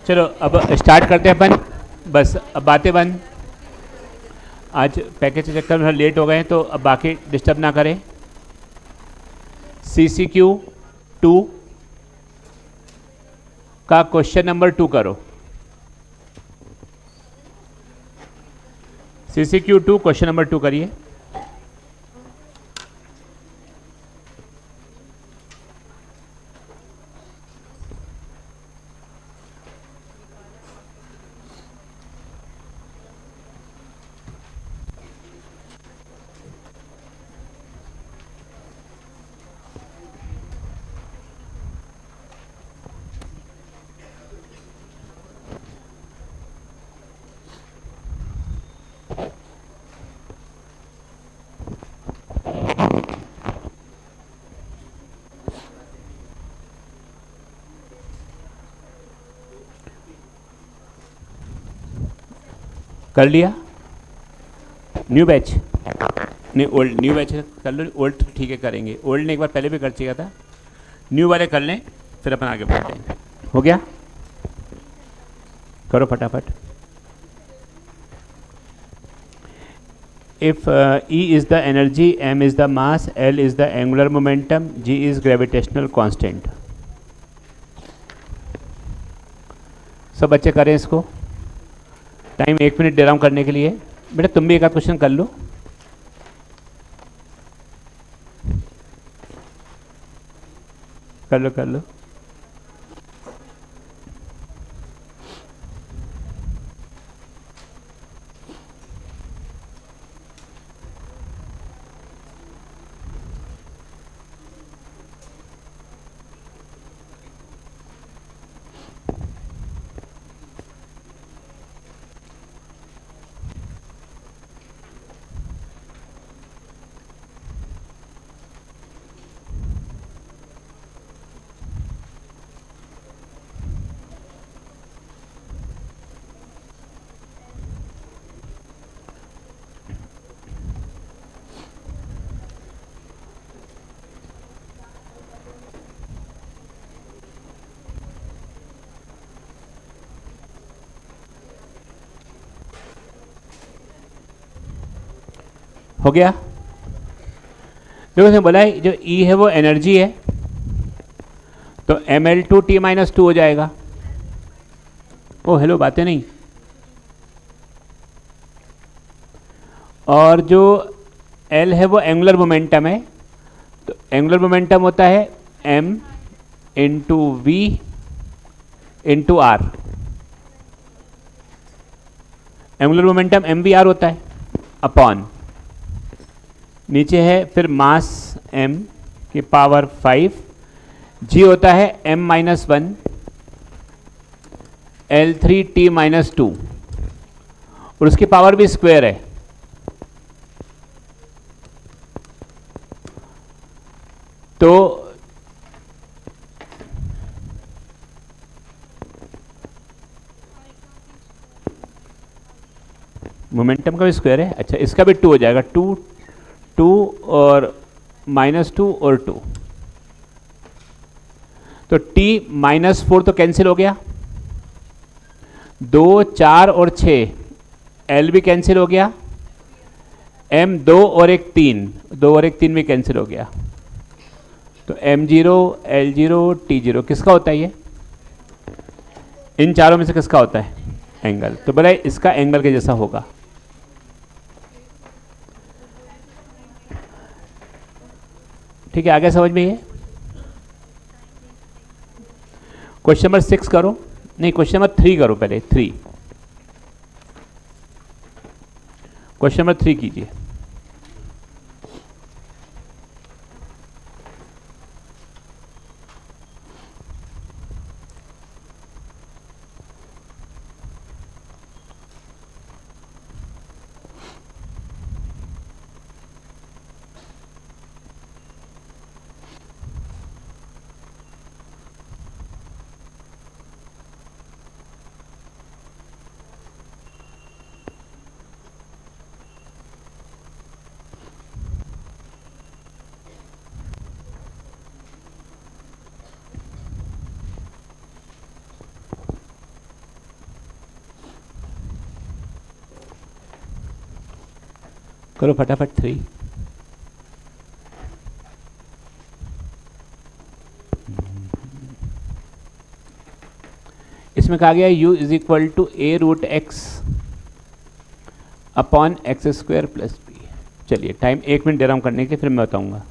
चलो अब स्टार्ट करते हैं अपन। बस अब बातें बंद। आज पैकेज के चक्कर में लेट हो गए हैं तो अब बाकी डिस्टर्ब ना करें। CCQ 2 का क्वेश्चन नंबर 2 करो। CCQ 2 क्वेश्चन नंबर 2 करिए। कर लिया? न्यू बैच नहीं, ओल्ड न्यू बैच कर लो। ओल्ड तो ठीक है करेंगे, ओल्ड ने एक बार पहले भी कर चाहिए था। न्यू वाले कर लें फिर अपन आगे बढ़ते हैं। हो गया? करो फटाफट। If E is the energy, M is the mass, L is the angular momentum, G is gravitational constant. सब बच्चे करें इसको। टाइम 1 मिनट दे रहा हूँ करने के लिए। बेटा तुम भी एक आध क्वेश्चन कर लो। कर लो कर लो। हो गया? देखो इसमें बोला है जो E है वो एनर्जी है, तो Ml2T-2 हो जाएगा। ओ हेलो, बातें नहीं। और जो L है वो एंगुलर मोमेंटम है, तो एंगुलर मोमेंटम होता है M into V into R। Angular momentum MVR होता है अपॉन, नीचे है फिर मास m की पावर 5, g होता है m-1 L3T-2 और उसकी पावर भी स्क्वायर है। तो मोमेंटम का भी स्क्वायर है। अच्छा, इसका भी 2 हो जाएगा। 2 और -2 और 2, तो T-4 तो कैंसिल हो गया। 2, 4 और 6 L भी कैंसिल हो गया। M 2 और 1 3, 2 और 1 3 भी कैंसिल हो गया। तो M0 L0 T0 किसका होता है ये? इन चारों में से किसका होता है? एंगल। तो बोला इसका एंगल के जैसा होगा। ठीक है, आगे समझ में ये? क्वेश्चन नंबर 6 करो। नहीं, क्वेश्चन नंबर 3 करो पहले। 3, क्वेश्चन नंबर 3 कीजिए। करो फटाफट 3। इसमें कहा गया u is equal to A root X upon X square plus B. चलिए टाइम 1 मिनट दे रहा हूँ करने के लिए, फिर मैं बताऊंगा।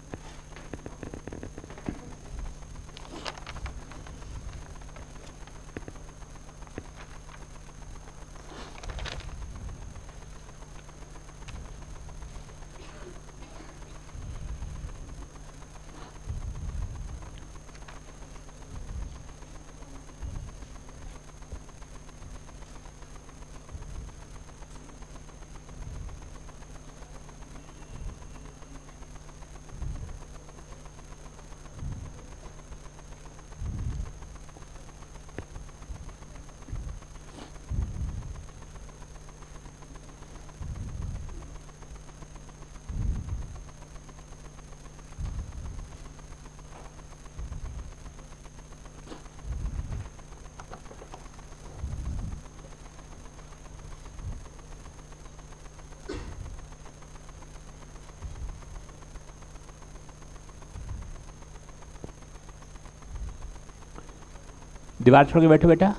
दीवार छोड़ के बैठो बेटा,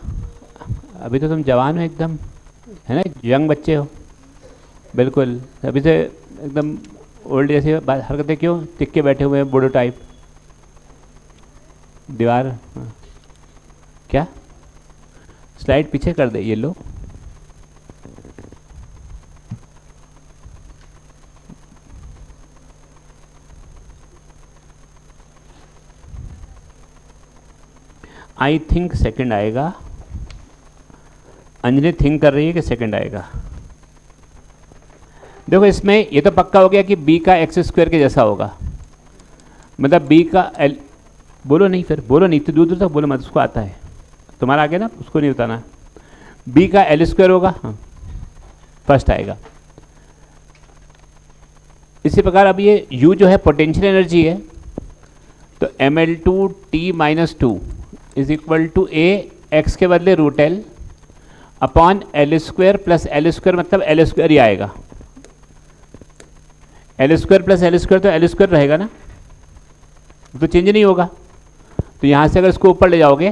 अभी तो तुम जवान हो एकदम, है ना, यंग बच्चे हो बिल्कुल। अभी से एकदम ओल्ड जैसी हरकतें क्यों टिक के बैठे हुए हैं, बूढ़ो टाइप। दीवार क्या स्लाइड पीछे कर दे, ये लो। आई थिंक सेकंड आएगा। अंजलि थिंक कर रही है कि सेकंड आएगा। देखो इसमें ये तो पक्का हो गया कि b का एक्स स्क्वायर के जैसा होगा, मतलब b का l। बोलो नहीं, फिर बोलो नहीं, तो दूर दूर तक बोलो मत, उसको आता है। तुम्हारा आ गया ना, उसको नहीं बताना। b का l स्क्वायर होगा, हाँ फर्स्ट आएगा। इसी प्रकार अब ये u जो है पोटेंशियल एनर्जी है, तो ml2t-2 is equal to A X के बदले root L upon L square plus L square, मतलब एल स्क्वायर ही आएगा। L square plus L square, तो एल स्क्वायर रहेगा ना, तो चेंज नहीं होगा। तो यहाँ से अगर इसको ऊपर ले जाओगे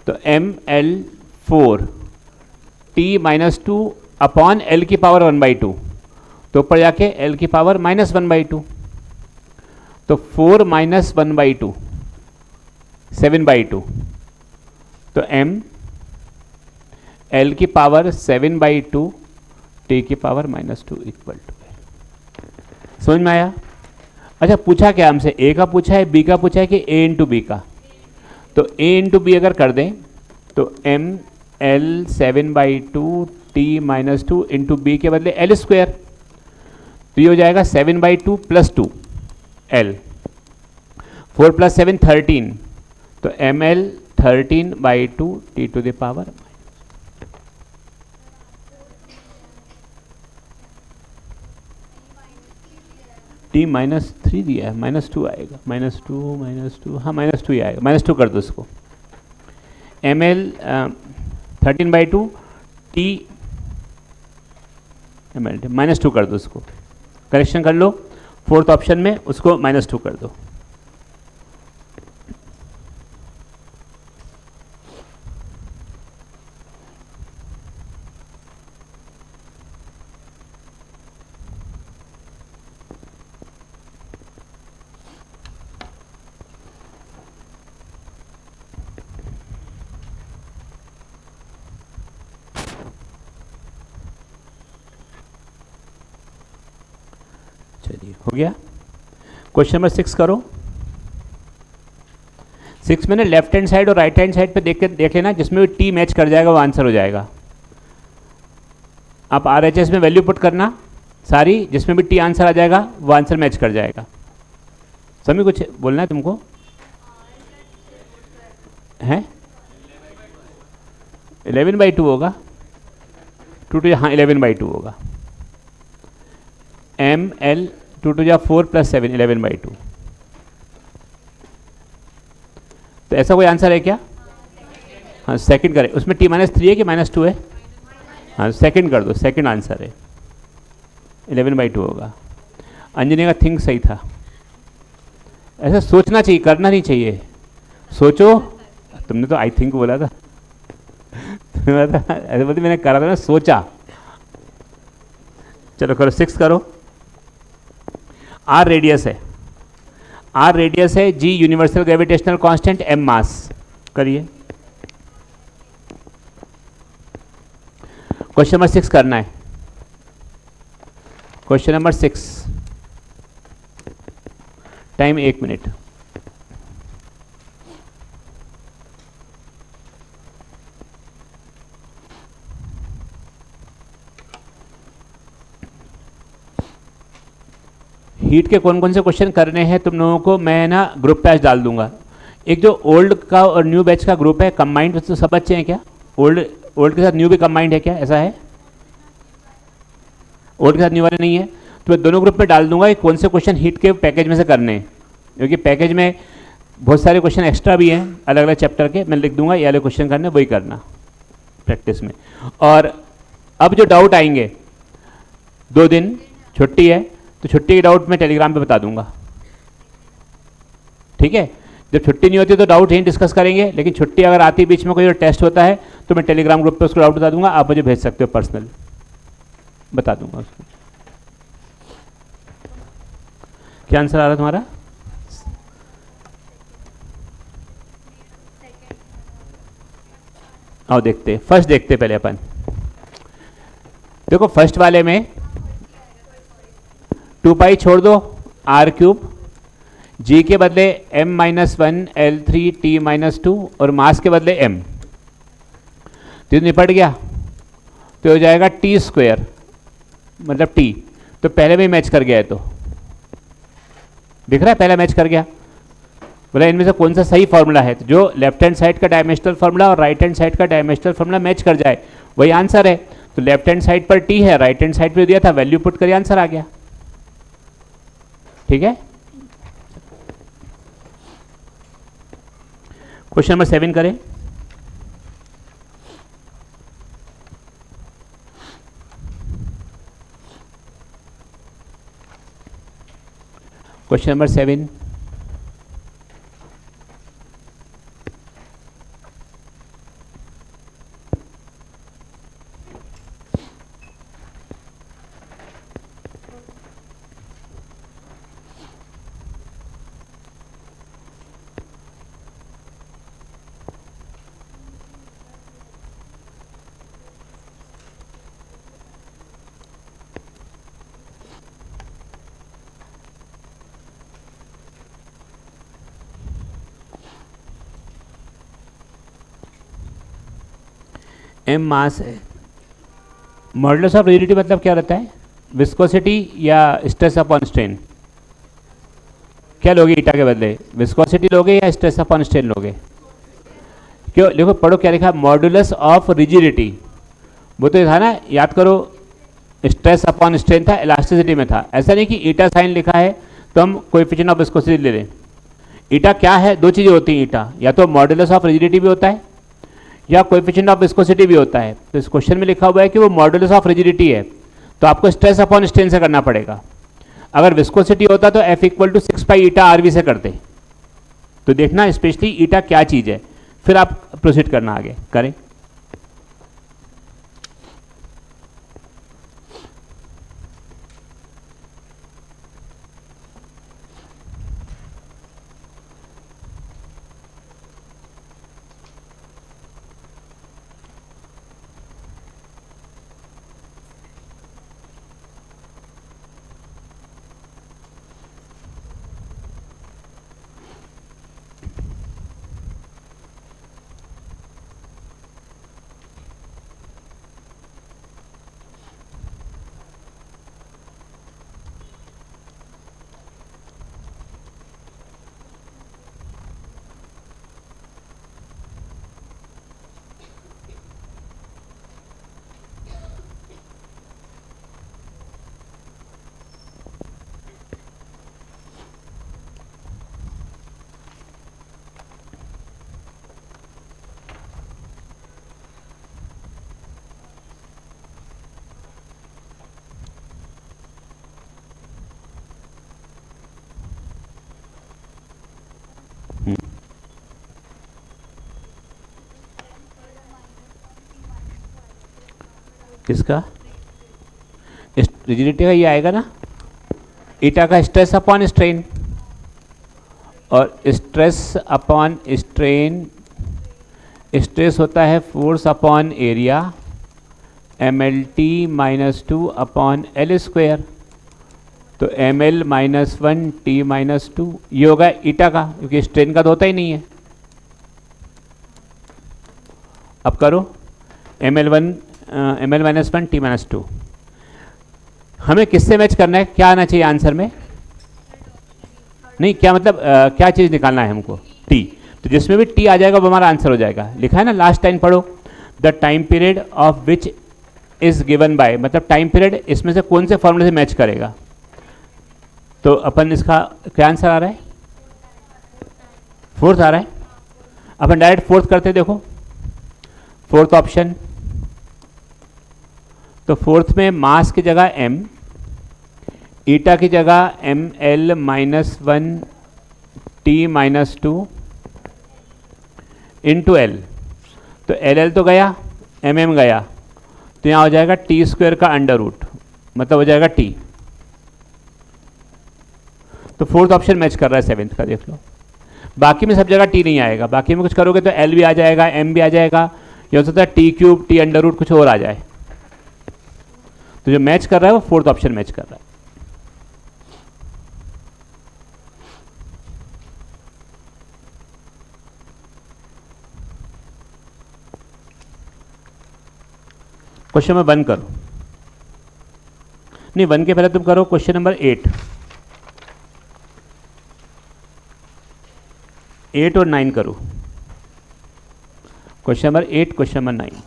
तो ml4t-2 अपॉन एल की पावर 1/2, तो ऊपर जाके एल की पावर -1/2, तो 4 - 1/2 7/2, तो m l की पावर 7/2 t की पावर -2 इक्वल टू है। समझ में आया? अच्छा पूछा क्या हमसे, a का पूछा है, b का पूछा है कि a इंटू बी का, तो a इंटू बी अगर कर दें तो m l 7/2 t-2 into B के बदले l स्क्वायर, तो ये हो जाएगा 7/2 + 2 l, 4 + 7 13, तो ml 13/2 t to the power t-3 दिया है, -2 आएगा, -2 हाँ -2 ही आएगा, -2 कर दो इसको। ml 13/2 t ml -2 कर दो इसको, करेक्शन कर लो, फोर्थ ऑप्शन में उसको -2 कर दो। चलिए हो गया। क्वेश्चन नंबर 6 करो। 6 में ना लेफ्ट हैंड साइड और राइट हैंड साइड पे देख लेना, जिसमें भी टी मैच कर जाएगा वो आंसर हो जाएगा। आप RHS में वैल्यू पुट करना सारी, जिसमें भी टी आंसर आ जाएगा वो आंसर मैच कर जाएगा। सभी कुछ बोलना है तुमको है? 11/2 होगा, 2 हाँ 11/2 होगा। ml 2 × 4 + 7 11/2। तो ऐसा कोई आंसर है क्या? हाँ सेकंड करें, उसमें t-3 है कि -2 है? हाँ सेकंड कर दो, सेकंड आंसर है 11/2 होगा। अंजनी का थिंक सही था। ऐसा सोचना चाहिए, करना नहीं चाहिए। सोचो। तुमने तो आई थिंक बोला था। ऐसे बोलते मैंने करा था ना, सोचा। चलो करो, 6 करो। आर रेडियस है, आर रेडियस है, जी यूनिवर्सल ग्रेविटेशनल कांस्टेंट, एम मास। करिए। क्वेश्चन नंबर 6 करना है। Question number 6, time 1 minute. Heat के कौन कौन से क्वेश्चन करने हैं तुम लोगों को, मैं ना ग्रुप पे आज डाल दूंगा। एक जो ओल्ड का और न्यू बैच का ग्रुप है, कंबाइंड तो सब बच्चे हैं क्या? ओल्ड ओल्ड के साथ न्यू भी कंबाइंड है क्या, ऐसा है? ओल्ड के साथ न्यू वाले नहीं है तो मैं दोनों ग्रुप में डाल दूंगा कि कौन से क्वेश्चन हीट के पैकेज में से करने हैं, क्योंकि पैकेज में बहुत सारे क्वेश्चन एक्स्ट्रा भी हैं अलग अलग चैप्टर के। मैं लिख दूंगा ये वाले क्वेश्चन करने, वही करना प्रैक्टिस में। और अब जो डाउट आएंगे, 2 दिन छुट्टी है तो छुट्टी के डाउट मैं टेलीग्राम पे बता दूंगा, ठीक है? जब छुट्टी नहीं होती तो डाउट यहीं डिस्कस करेंगे, लेकिन छुट्टी अगर आती बीच में कोई टेस्ट होता है तो मैं टेलीग्राम ग्रुप पे उसको डाउट बता दूंगा, आप मुझे भेज सकते हो पर्सनल, बता दूंगा उसको। क्या आंसर आ रहा तुम्हारा? आओ देखते, फर्स्ट देखते पहले अपन। देखो फर्स्ट वाले में 2 पाई छोड़ दो, आर क्यूब, जी के बदले m-1 L3 T-2 और मास के बदले m, तो निपट गया तो हो जाएगा टी स्क्वायर, मतलब t। तो पहले में मैच कर गया है, तो दिख रहा है पहला मैच कर गया। बोला इनमें से कौन सा सही फॉर्मूला है, तो जो लेफ्ट हैंड साइड का डायमेंशनल फॉर्मूला और राइट हैंड साइड का डायमेंशनल फॉर्मूला मैच कर जाए वही आंसर है। तो लेफ्ट हैंड साइड पर t है, राइट हैंड साइड पर दिया था, वैल्यू पुट करिए, आंसर आ गया, ठीक है? क्वेश्चन नंबर 7 करें। क्वेश्चन नंबर 7, m मास है, मॉडुलस ऑफ रिजिडिटी मतलब क्या रहता है? विस्कोसिटी या स्ट्रेस अपॉन स्ट्रेन? क्या लोगे ईटा के बदले, विस्कोसिटी लोगे या स्ट्रेस अपॉन स्ट्रेन लोगे? क्यों, देखो पढ़ो क्या लिखा, मॉडुलस ऑफ रिजिडिटी, वो तो था ना, याद करो, स्ट्रेस अपॉन स्ट्रेन था, इलास्टिसिटी में था। ऐसा नहीं कि ईटा साइन लिखा है तो हम कोएफिशिएंट ऑफ विस्कोसिटी ले लें। ईटा क्या है, 2 चीज़ें होती हैं ईटा, या तो मॉडुलस ऑफ रिजिडिटी भी होता है या कोएफिशिएंट ऑफ विस्कोसिटी भी होता है। तो इस क्वेश्चन में लिखा हुआ है कि वो मॉडुलस ऑफ रिजिडिटी है, तो आपको स्ट्रेस अपॉन स्ट्रेन से करना पड़ेगा। अगर विस्कोसिटी होता तो F = 6 पाई ईटा RV से करते। तो देखना स्पेशली ईटा क्या चीज़ है, फिर आप प्रोसीड करना आगे करें। किसका? रिजिडिटी का ये आएगा ना, ईटा का स्ट्रेस अपॉन स्ट्रेन, और स्ट्रेस अपॉन स्ट्रेन, स्ट्रेस होता है force upon area, mlt-2 upon L square, तो ml-1 t-2 ये होगा ईटा का, क्योंकि स्ट्रेन का तो होता ही नहीं है। अब करो ml-1 t-2, हमें किससे मैच करना है, क्या आना चाहिए आंसर में? नहीं, क्या मतलब क्या चीज़ निकालना है हमको? टी, तो जिसमें भी टी आ जाएगा वो हमारा आंसर हो जाएगा। लिखा है ना लास्ट टाइम, पढ़ो, the time period of which is given by, मतलब टाइम पीरियड इसमें से कौन से फॉर्मूले से मैच करेगा। तो अपन इसका क्या आंसर आ रहा है? फोर्थ आ रहा है। अपन डायरेक्ट फोर्थ करते, देखो फोर्थ ऑप्शन, तो फोर्थ में मास की जगह m, ईटा की जगह ml-1 t-2 इंटू एल, तो एल तो गया, mm गया, तो यहाँ हो जाएगा टी स्क्वायर का अंडर रूट, मतलब हो जाएगा टी। तो फोर्थ ऑप्शन मैच कर रहा है सेवेंथ का, देख लो। बाकी में सब जगह टी नहीं आएगा, बाकी में कुछ करोगे तो एल भी आ जाएगा, एम भी आ जाएगा, ये हो सकता है T cube, T under root, कुछ और आ जाए। तो जो मैच कर रहा है वो फोर्थ ऑप्शन मैच कर रहा है। क्वेश्चन नंबर 1 करो, नहीं 1 के पहले तुम करो क्वेश्चन नंबर 8 और 9 करो, question number 8, question number 9।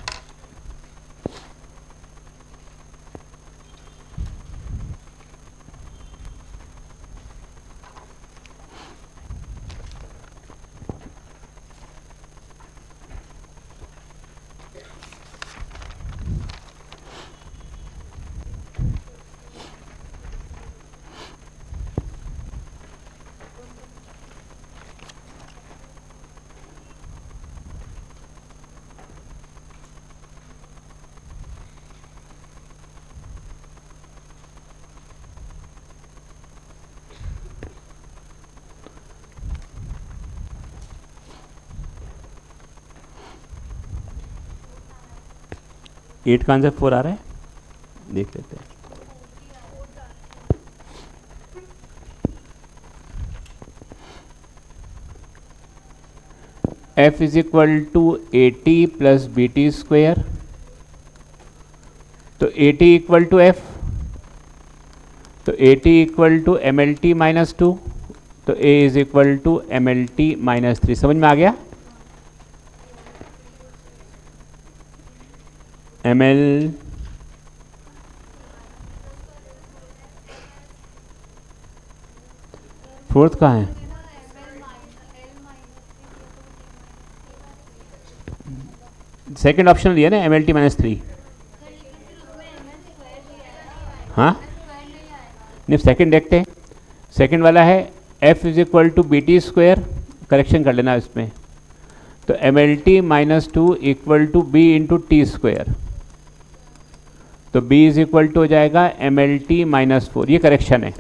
Eight का आंसर 4 आ रहा है, देख लेते हैं। F is equal to A T plus B T square, तो A T equal to F, तो A T equal to M L T minus 2, तो A is equal to M L T minus 3। समझ में आ गया? M L fourth कहाँ है? Second option दिया ना, एम एल टी माइनस 3। हाँ नहीं, सेकेंड देखते हैं। सेकेंड वाला है F is equal to B T square, correction कर लेना इसमें, तो M L T minus 2 equal to B into T square, तो b इज इक्वल टू हो जाएगा एम एल टी माइनस 4। ये करेक्शन है,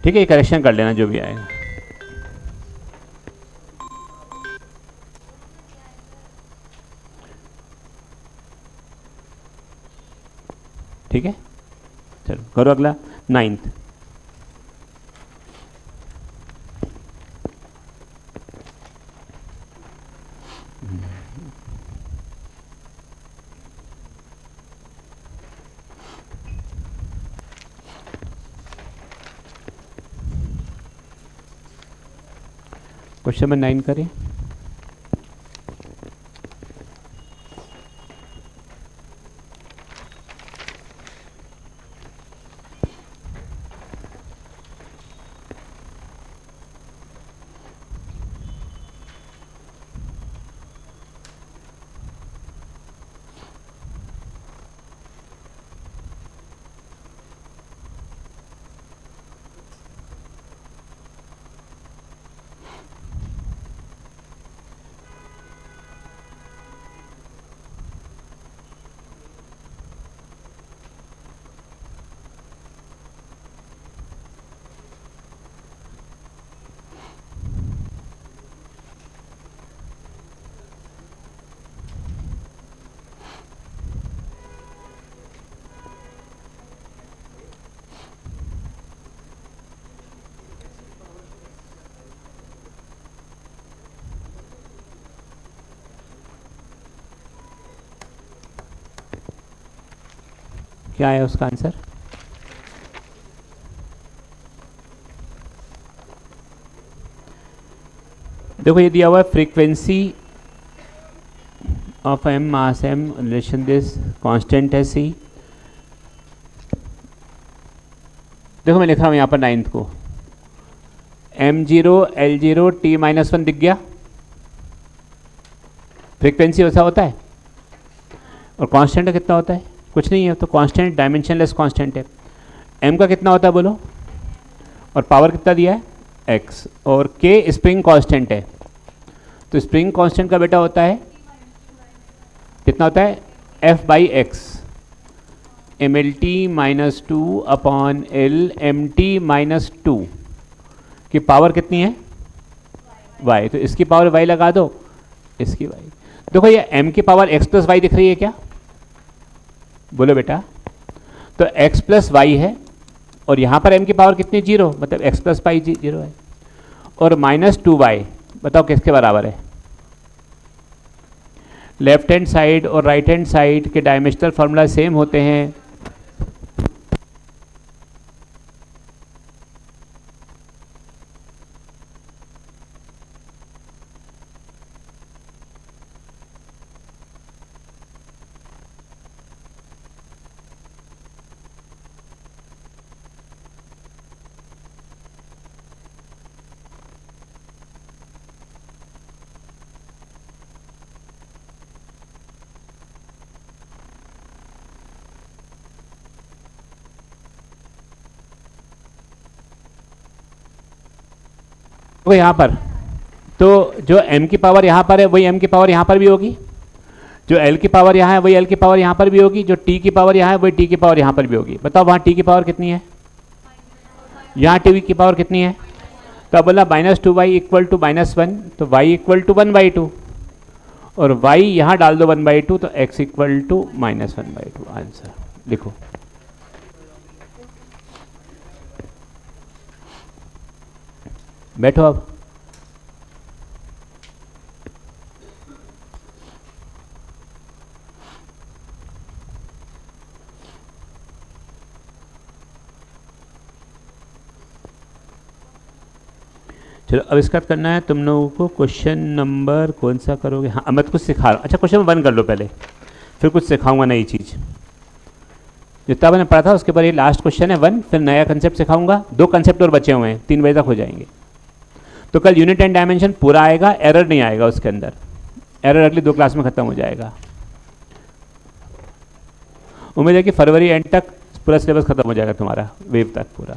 ठीक है, ये करेक्शन कर लेना जो भी आएगा। ठीक है, चलो करो अगला 9th। क्वेश्चन नंबर 9 करें। क्या है उसका आंसर? देखो ये दिया हुआ है frequency of M mass M relation this constant है सी। देखो मैं लिख रहा हूँ यहाँ पर 9th को m0 L0 t-1 दिख गया। फ्रीक्वेंसी वैसा होता है और कांस्टेंट कितना होता है? कुछ नहीं है, तो कांस्टेंट डायमेंशनलेस कांस्टेंट है। m का कितना होता है बोलो, और पावर कितना दिया है x, और k स्प्रिंग कांस्टेंट है। तो स्प्रिंग कांस्टेंट का बेटा होता है कितना होता है f by x, mlt-2 upon l mt-2 की पावर कितनी है y। तो इसकी पावर y लगा दो, इसकी y। देखो ये m की पावर x प्लस y दिख रही है क्या? बोलो बेटा। तो x प्लस y है और यहाँ पर m की पावर कितनी? 0, मतलब x प्लस y 0 है। और -2y बताओ किसके बराबर है? लेफ्ट हैंड साइड और राइट हैंड साइड के डायमेंशनल फार्मूला सेम होते हैं। तो यहाँ पर तो जो m की पावर यहाँ पर है वही m की पावर यहाँ पर भी होगी, जो l की पावर यहाँ है वही l की पावर यहाँ पर भी होगी, जो t की पावर यहाँ है वही t की पावर यहाँ पर भी होगी। बताओ वहाँ t की पावर कितनी है, यहाँ t की पावर कितनी है? तो अब बोला -2y इक्वल टू -1, तो y इक्वल टू 1/2 और y यहाँ डाल दो 1/2, तो x इक्वल टू -1/2। आंसर लिखो। बैठो अब। चलो अब इसका करना है तुम लोगों को। क्वेश्चन नंबर कौन सा करोगे? हाँ मैं कुछ सिखा रहा हूँ। अच्छा क्वेश्चन नंबर 1 कर लो पहले, फिर कुछ सिखाऊंगा नई चीज़। जितना मैंने पढ़ा था उसके बाद ये लास्ट क्वेश्चन है 1, फिर नया कंसेप्ट सिखाऊंगा। 2 कंसेप्ट और बचे हुए हैं, 3 बजे तक हो जाएंगे। तो कल यूनिट एंड डायमेंशन पूरा आएगा, एरर नहीं आएगा उसके अंदर। एरर अगली 2 क्लास में खत्म हो जाएगा। उम्मीद है कि फरवरी एंड तक पूरा सिलेबस खत्म हो जाएगा तुम्हारा, वेव तक पूरा,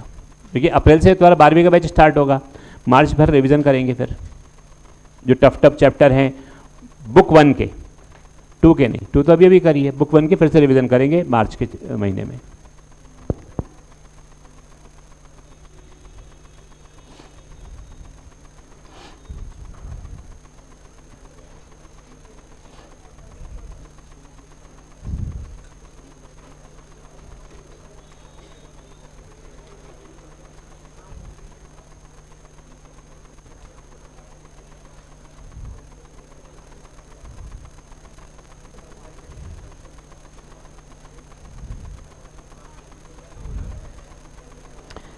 क्योंकि अप्रैल से तुम्हारा 12वीं का बैच स्टार्ट होगा। मार्च भर रिवीजन करेंगे, फिर जो टफ चैप्टर हैं बुक 1 के, 2 के नहीं, 2 तो अभी करिए, बुक 1 के फिर से रिवीजन करेंगे मार्च के महीने में।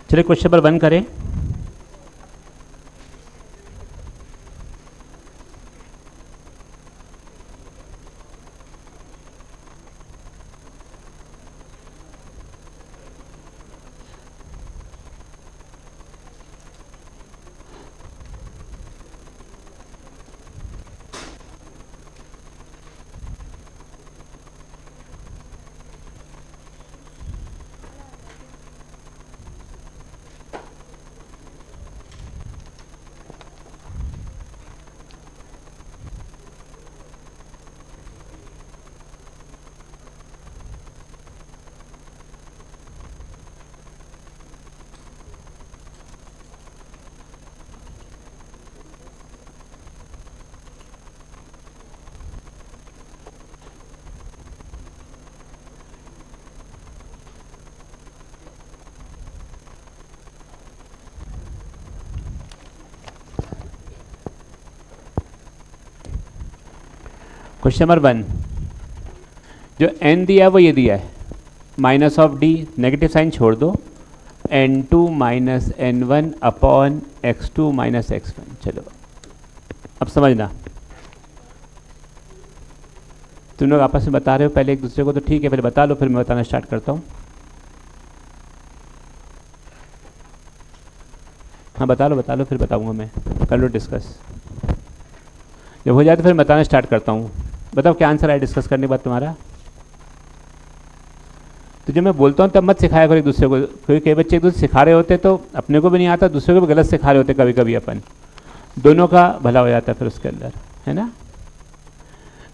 चलिए क्वेश्चन नंबर 1 करें। क्वेश्चन नंबर 1 जो n दिया है वो ये दिया है minus of D, negative sign छोड़ दो, n2 minus n1 upon x2 minus x1। चलो अब समझना, तुम लोग आपस में बता रहे हो पहले एक दूसरे को, तो ठीक है पहले बता लो, फिर मैं बताना स्टार्ट करता हूँ। हाँ बता लो फिर बताऊँगा मैं, कर लो डिस्कस। जब हो जाए तो फिर बताना स्टार्ट करता हूँ। बताओ क्या आंसर है डिस्कस करने के बाद तुम्हारा। तो जब मैं बोलता हूँ तब मत सिखाया करो एक दूसरे को, क्योंकि कई बच्चे एक दूसरे सिखा रहे होते तो अपने को भी नहीं आता, दूसरे को भी गलत सिखा रहे होते कभी कभी, अपन दोनों का भला हो जाता है फिर उसके अंदर, है ना।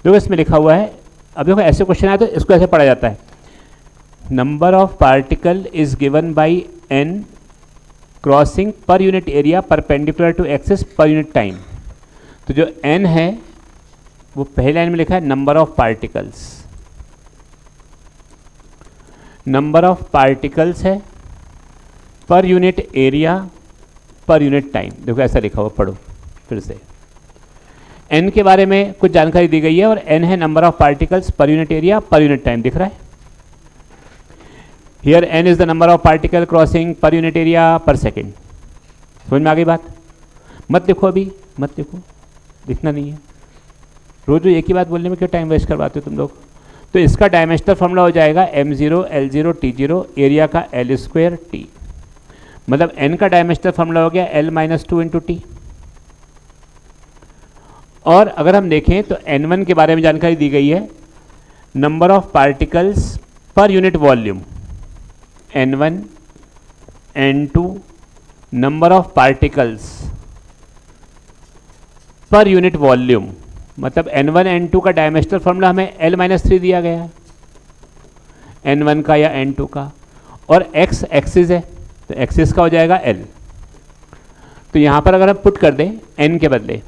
देखो इसमें लिखा हुआ है, अब देखो ऐसे क्वेश्चन आए तो इसको ऐसे पढ़ा जाता है, number of particle is given by n crossing per unit area perpendicular to axis per unit time. तो जो n है वो पहले लाइन में लिखा है number of particles, number of particles है पर यूनिट एरिया पर यूनिट टाइम। देखो ऐसा लिखा हुआ, पढ़ो फिर से। n के बारे में कुछ जानकारी दी गई है और n है नंबर ऑफ पार्टिकल्स पर यूनिट एरिया पर यूनिट टाइम, दिख रहा है here n is the number of particle crossing per unit area पर सेकेंड। समझ में आ गई बात। मत लिखो अभी, मत लिखो, लिखना नहीं है, रोज एक ही बात बोलने में क्यों टाइम वेस्ट करवाते हो तुम लोग। तो इसका डायमेंशनल फॉर्मूला हो जाएगा m0 L0 T0 एरिया का L स्क्वायर T, मतलब n का डायमेंशनल फॉर्मूला हो गया L माइनस 2 इंटू टी। और अगर हम देखें तो n1 के बारे में जानकारी दी गई है, number of particles per unit volume, n1 n2 number of particles per unit volume, मतलब n1 n2 का डायमेंशनल फॉर्मूला हमें L माइनस 3 दिया गया है, n1 का या n2 का, और x एक्सिस है तो एक्सिस का हो जाएगा L। तो यहाँ पर अगर हम पुट कर दें n के बदले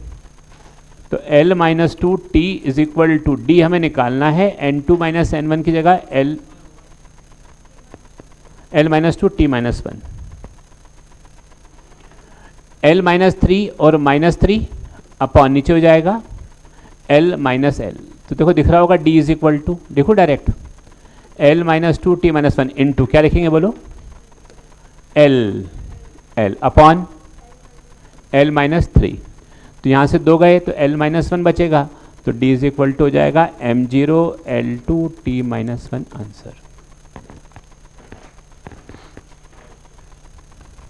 तो L minus 2 T is equal to D हमें निकालना है, n2 माइनस n1 की जगह L minus 2 T minus 1, L minus 3 और माइनस 3 अपॉन नीचे हो जाएगा L माइनस L। तो देखो दिख रहा होगा D इज इक्वल टू, देखो direct L minus 2 T minus 1 into क्या लिखेंगे बोलो, L अपॉन L माइनस 3। तो यहाँ से 2 गए तो L माइनस 1 बचेगा, तो D इज इक्वल टू हो जाएगा m0 L2 T minus 1 answer.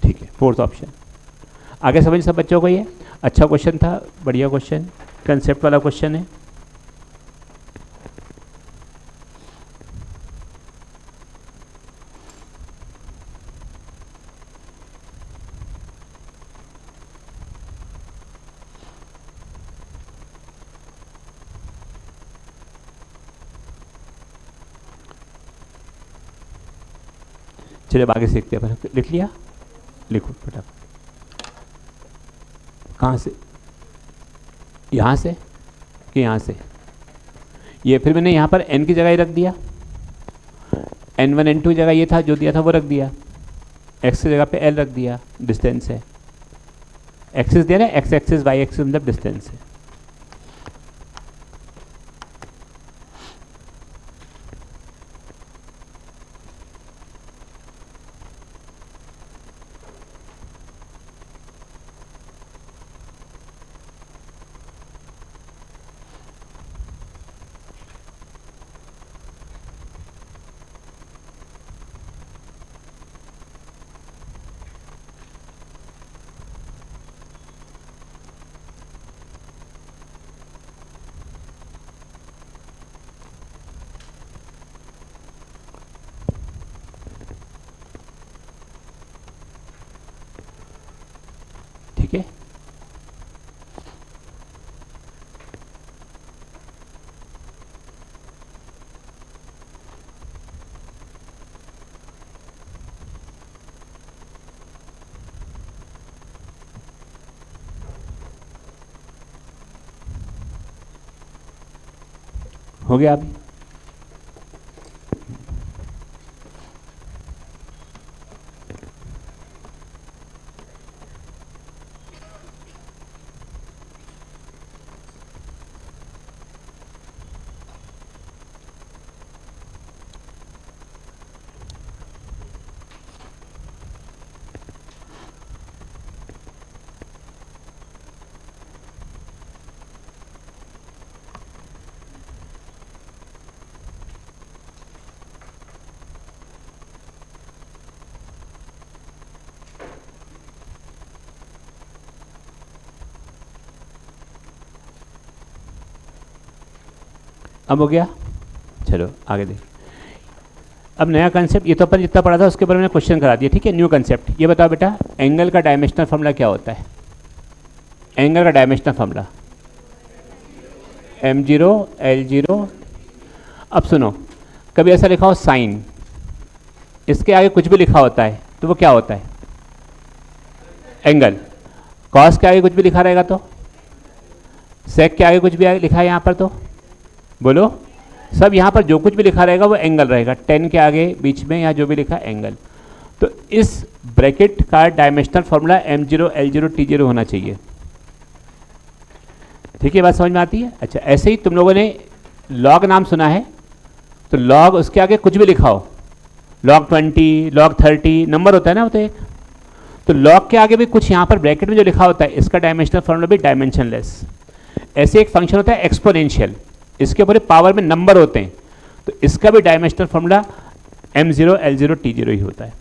ठीक है, फोर्थ ऑप्शन। आगे समझ सब बच्चों को, ये अच्छा क्वेश्चन था, बढ़िया क्वेश्चन, कंसेप्ट वाला क्वेश्चन है। चलिए अब आगे सीखते हैं। लिख लिया, लिखो फटाफट। कहाँ से, यहाँ से कि यहाँ से, ये फिर मैंने यहाँ पर n की जगह ही रख दिया, n1 n2 की जगह ये था जो दिया था वो रख दिया, x की जगह पे l रख दिया, डिस्टेंस है, एक्सिस दिया ना, x एक्सिस y एक्सिस मतलब डिस्टेंस है। ठीक है, हो गया अभी। अब हो गया, चलो आगे देख। अब नया कंसेप्ट, ये तो अपन जितना पढ़ा था उसके ऊपर मैंने क्वेश्चन करा दिया, ठीक है। न्यू कंसेप्ट, ये बताओ बेटा एंगल का डायमेंशनल फॉर्मूला क्या होता है? एंगल का डायमेंशनल फॉर्मूला m0 l0। अब सुनो, कभी ऐसा लिखा हो साइन, इसके आगे कुछ भी लिखा होता है तो वो क्या होता है? एंगल। कॉस के आगे कुछ भी लिखा रहेगा तो, सेक के आगे कुछ भी लिखा है यहाँ पर तो बोलो, सब यहाँ पर जो कुछ भी लिखा रहेगा वो एंगल रहेगा। 10 के आगे बीच में या जो भी लिखा एंगल। तो इस ब्रैकेट का dimensional formula m0 l0 t0 होना चाहिए, ठीक है। बात समझ में आती है? अच्छा, ऐसे ही तुम लोगों ने लॉग नाम सुना है, तो लॉग उसके आगे कुछ भी लिखा हो, log 20 log 30 नंबर होता है ना वो तो एक, तो लॉग के आगे भी कुछ यहाँ पर ब्रैकेट में जो लिखा होता है, इसका डायमेंशनल फॉर्मूला भी डायमेंशनलेस। ऐसे एक फंक्शन होता है एक्सपोनेंशियल, इसके ऊपर पावर में नंबर होते हैं, तो इसका भी dimensional formula m0 l0 t0 ही होता है।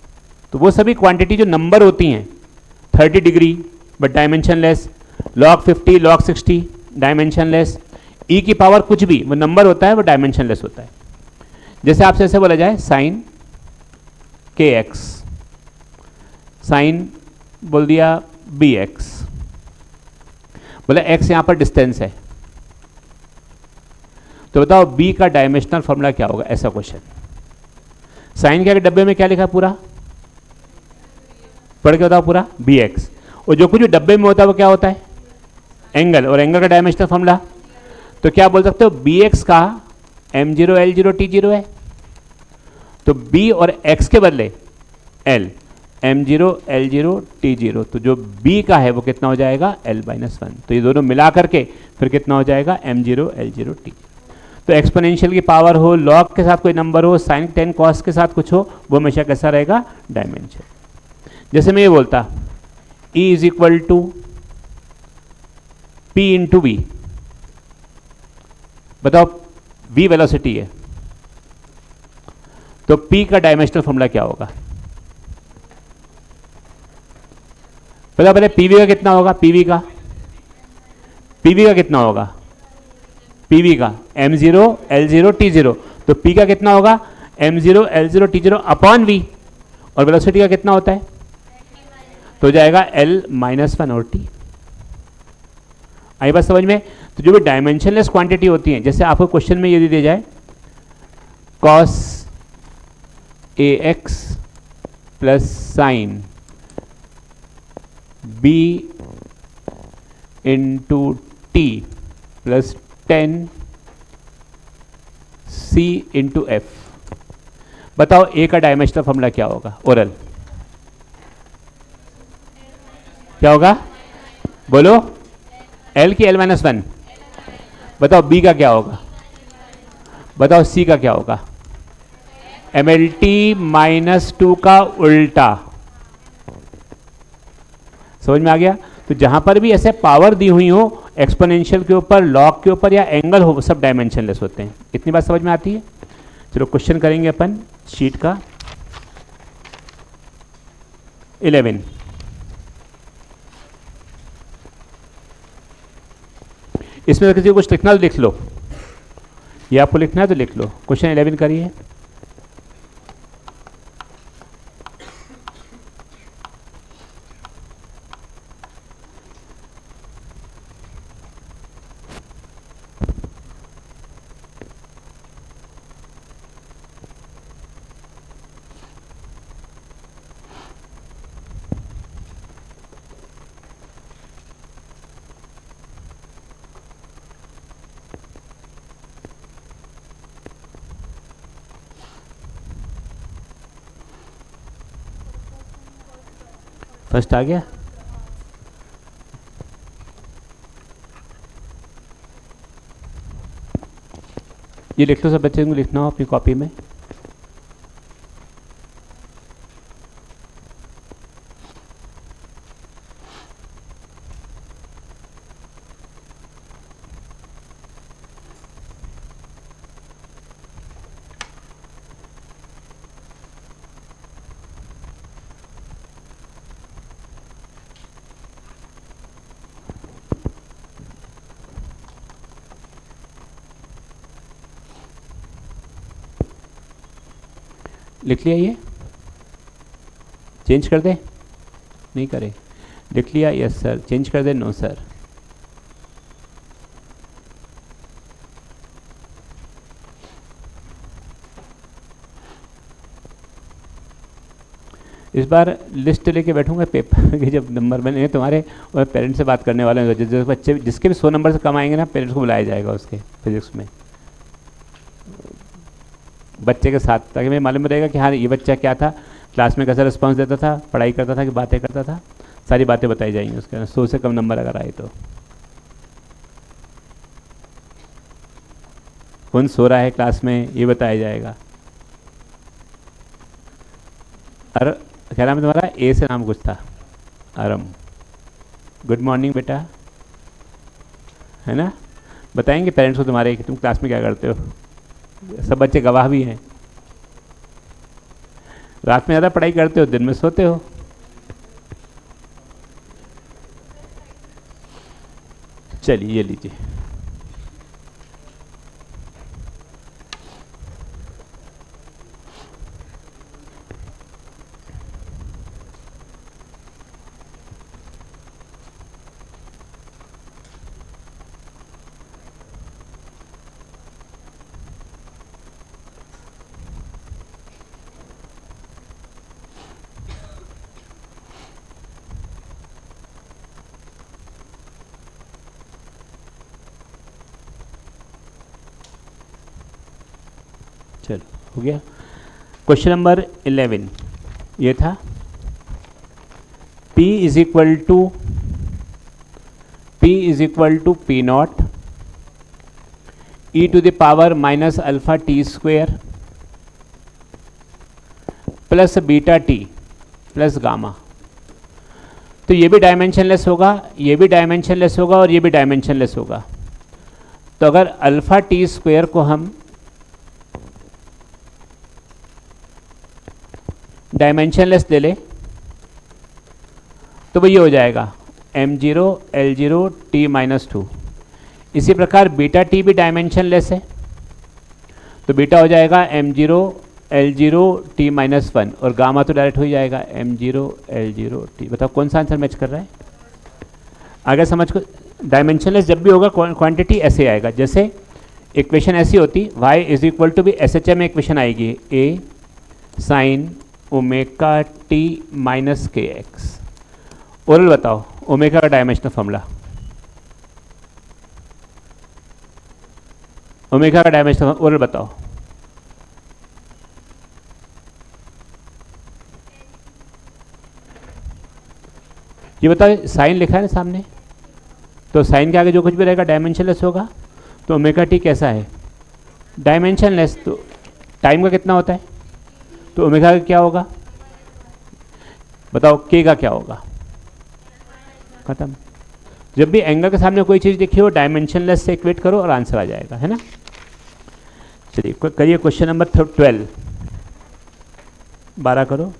तो वो सभी क्वांटिटी जो नंबर होती हैं, 30 degree but dimensionless, log 50 log 60 dimensionless, e की पावर कुछ भी वो नंबर होता है, वो डायमेंशनलेस होता है। जैसे आपसे ऐसे बोला जाए साइन kx, साइन बोल दिया bx, बोला x यहां पर डिस्टेंस है, तो बताओ b का डायमेंशनल फॉर्मूला क्या होगा? ऐसा क्वेश्चन। साइन के डब्बे में क्या लिखा है पूरा? पढ़ के बताओ पूरा, bx। और जो कुछ डब्बे में होता है वो क्या होता है? एंगल। और एंगल का डायमेंशनल फॉर्मूला, तो क्या बोल सकते हो? bx का m0 l0 t0 है, तो b और x के बदले l, m0 l0 t0, तो जो b का है वो कितना हो जाएगा? l-1। तो ये दोनों मिला करके फिर कितना हो जाएगा? m0 l0 t। तो एक्सपोनेंशियल की पावर हो, लॉग के साथ कोई नंबर हो, साइन 10 कॉस के साथ कुछ हो, वो हमेशा कैसा रहेगा? डायमेंशन। जैसे मैं ये बोलता E is equal to P into V, बताओ v वेलोसिटी है, तो P का डायमेंशनल फॉर्मूला क्या होगा? बताओ पहले PV का कितना होगा? PV का कितना होगा? PV का m0 l0 t0, तो P का कितना होगा? m0 l0 t0 upon v, और वेलोसिटी का कितना होता है? तो हो जाएगा l-1 और t। आई बात समझ में? तो जो भी डायमेंशनलेस क्वांटिटी होती हैं, जैसे आपको क्वेश्चन में ये दे दिया जाए cos ax plus sign b into T plus 10 c into F, बताओ a का डायमेंशनल फॉर्मूला क्या होगा? ओरल क्या होगा? बोलो, l की l-1। बताओ b का क्या होगा? बताओ c का क्या होगा? mlt-2 का उल्टा। समझ में आ गया? तो जहां पर भी ऐसे पावर दी हुई हो, एक्सपोनेंशियल के ऊपर, लॉग के ऊपर या एंगल हो, सब डायमेंशनलेस होते हैं। इतनी बात समझ में आती है? चलो क्वेश्चन करेंगे अपन शीट का 11। इसमें किसी को कुछ लिखना तो लिख लो, ये आपको लिखना है तो लिख लो। क्वेश्चन 11 करिए। फर्स्ट आ गया? ये लिख लो, सब बच्चे को लिखना हो अपनी कॉपी में। लिख लिया ये, चेंज कर दे, नहीं करे, लिख लिया यस सर, चेंज कर दे नो सर। इस बार लिस्ट लेके बैठूंगा पेपर के, जब नंबर बने तुम्हारे और पेरेंट्स से बात करने वाले हैं, जिस बच्चे जिसके भी 100 नंबर से कम आएंगे ना, पेरेंट्स को बुलाया जाएगा उसके फिजिक्स में बच्चे के साथ, ताकि मैं मालूम रहेगा कि हाँ ये बच्चा क्या था, क्लास में कैसा रिस्पांस देता था, पढ़ाई करता था कि बातें करता था, सारी बातें बताई जाएंगी उसके 100 से कम नंबर अगर आए तो। कौन सो रहा है क्लास में ये बताया जाएगा। अरे क्या नाम है तुम्हारा, ए से नाम कुछ था, आरम, गुड मॉर्निंग बेटा, है ना, बताएंगे पेरेंट्स को तुम्हारे कि तुम क्लास में क्या करते हो, सब बच्चे गवाह भी हैं। रात में ज़्यादा पढ़ाई करते हो, दिन में सोते हो। चलिए ये लीजिए, चलो हो गया। क्वेश्चन नंबर 11 ये था, P is equal to P naught e to the power minus alpha t square plus beta t plus gamma. तो ये भी डायमेंशनलेस होगा, ये भी डायमेंशनलेस होगा और ये भी डायमेंशनलेस होगा। तो अगर अल्फा टी स्क्वेयर को हम डायमेंशनलेस ले ले तो ये हो जाएगा m0 L0 t माइनस 2। इसी प्रकार बीटा टी भी डायमेंशनलेस है, तो बीटा हो जाएगा m0 L0 t माइनस 1 और गामा तो डायरेक्ट हो ही जाएगा m0 L0 t। बताओ कौन सा आंसर मैच कर रहा है। आगे समझ को, डायमेंशनलेस जब भी होगा क्वांटिटी ऐसे आएगा, जैसे इक्वेशन ऐसी होती y इज इक्वल टू भी SHM में इक्वेशन आएगी a sine omega T minus के एक्स। ओरल बताओ ओमेगा का डायमेंशनल फॉर्मूला, ओमेगा का डायमेंशनल ओरल बताओ। ये बताओ, साइन लिखा है ना सामने, तो साइन के आगे जो कुछ भी रहेगा डायमेंशनलेस होगा। तो ओमेगा टी कैसा है, डायमेंशनलेस। तो टाइम का कितना होता है, तो ओमेगा का क्या होगा, बताओ के का क्या होगा, खत्म। जब भी एंगल के सामने कोई चीज़ देखी हो डायमेंशनलेस से इक्वेट करो और आंसर आ जाएगा, है ना। चलिए करिए क्वेश्चन नंबर 12, 12 करो।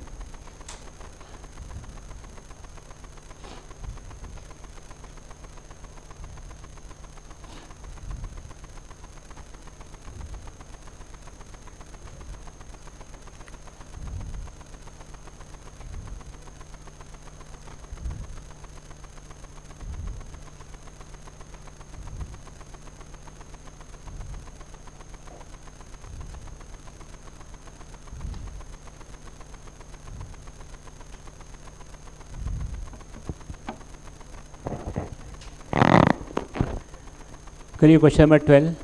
करिए क्वेश्चन नंबर 12।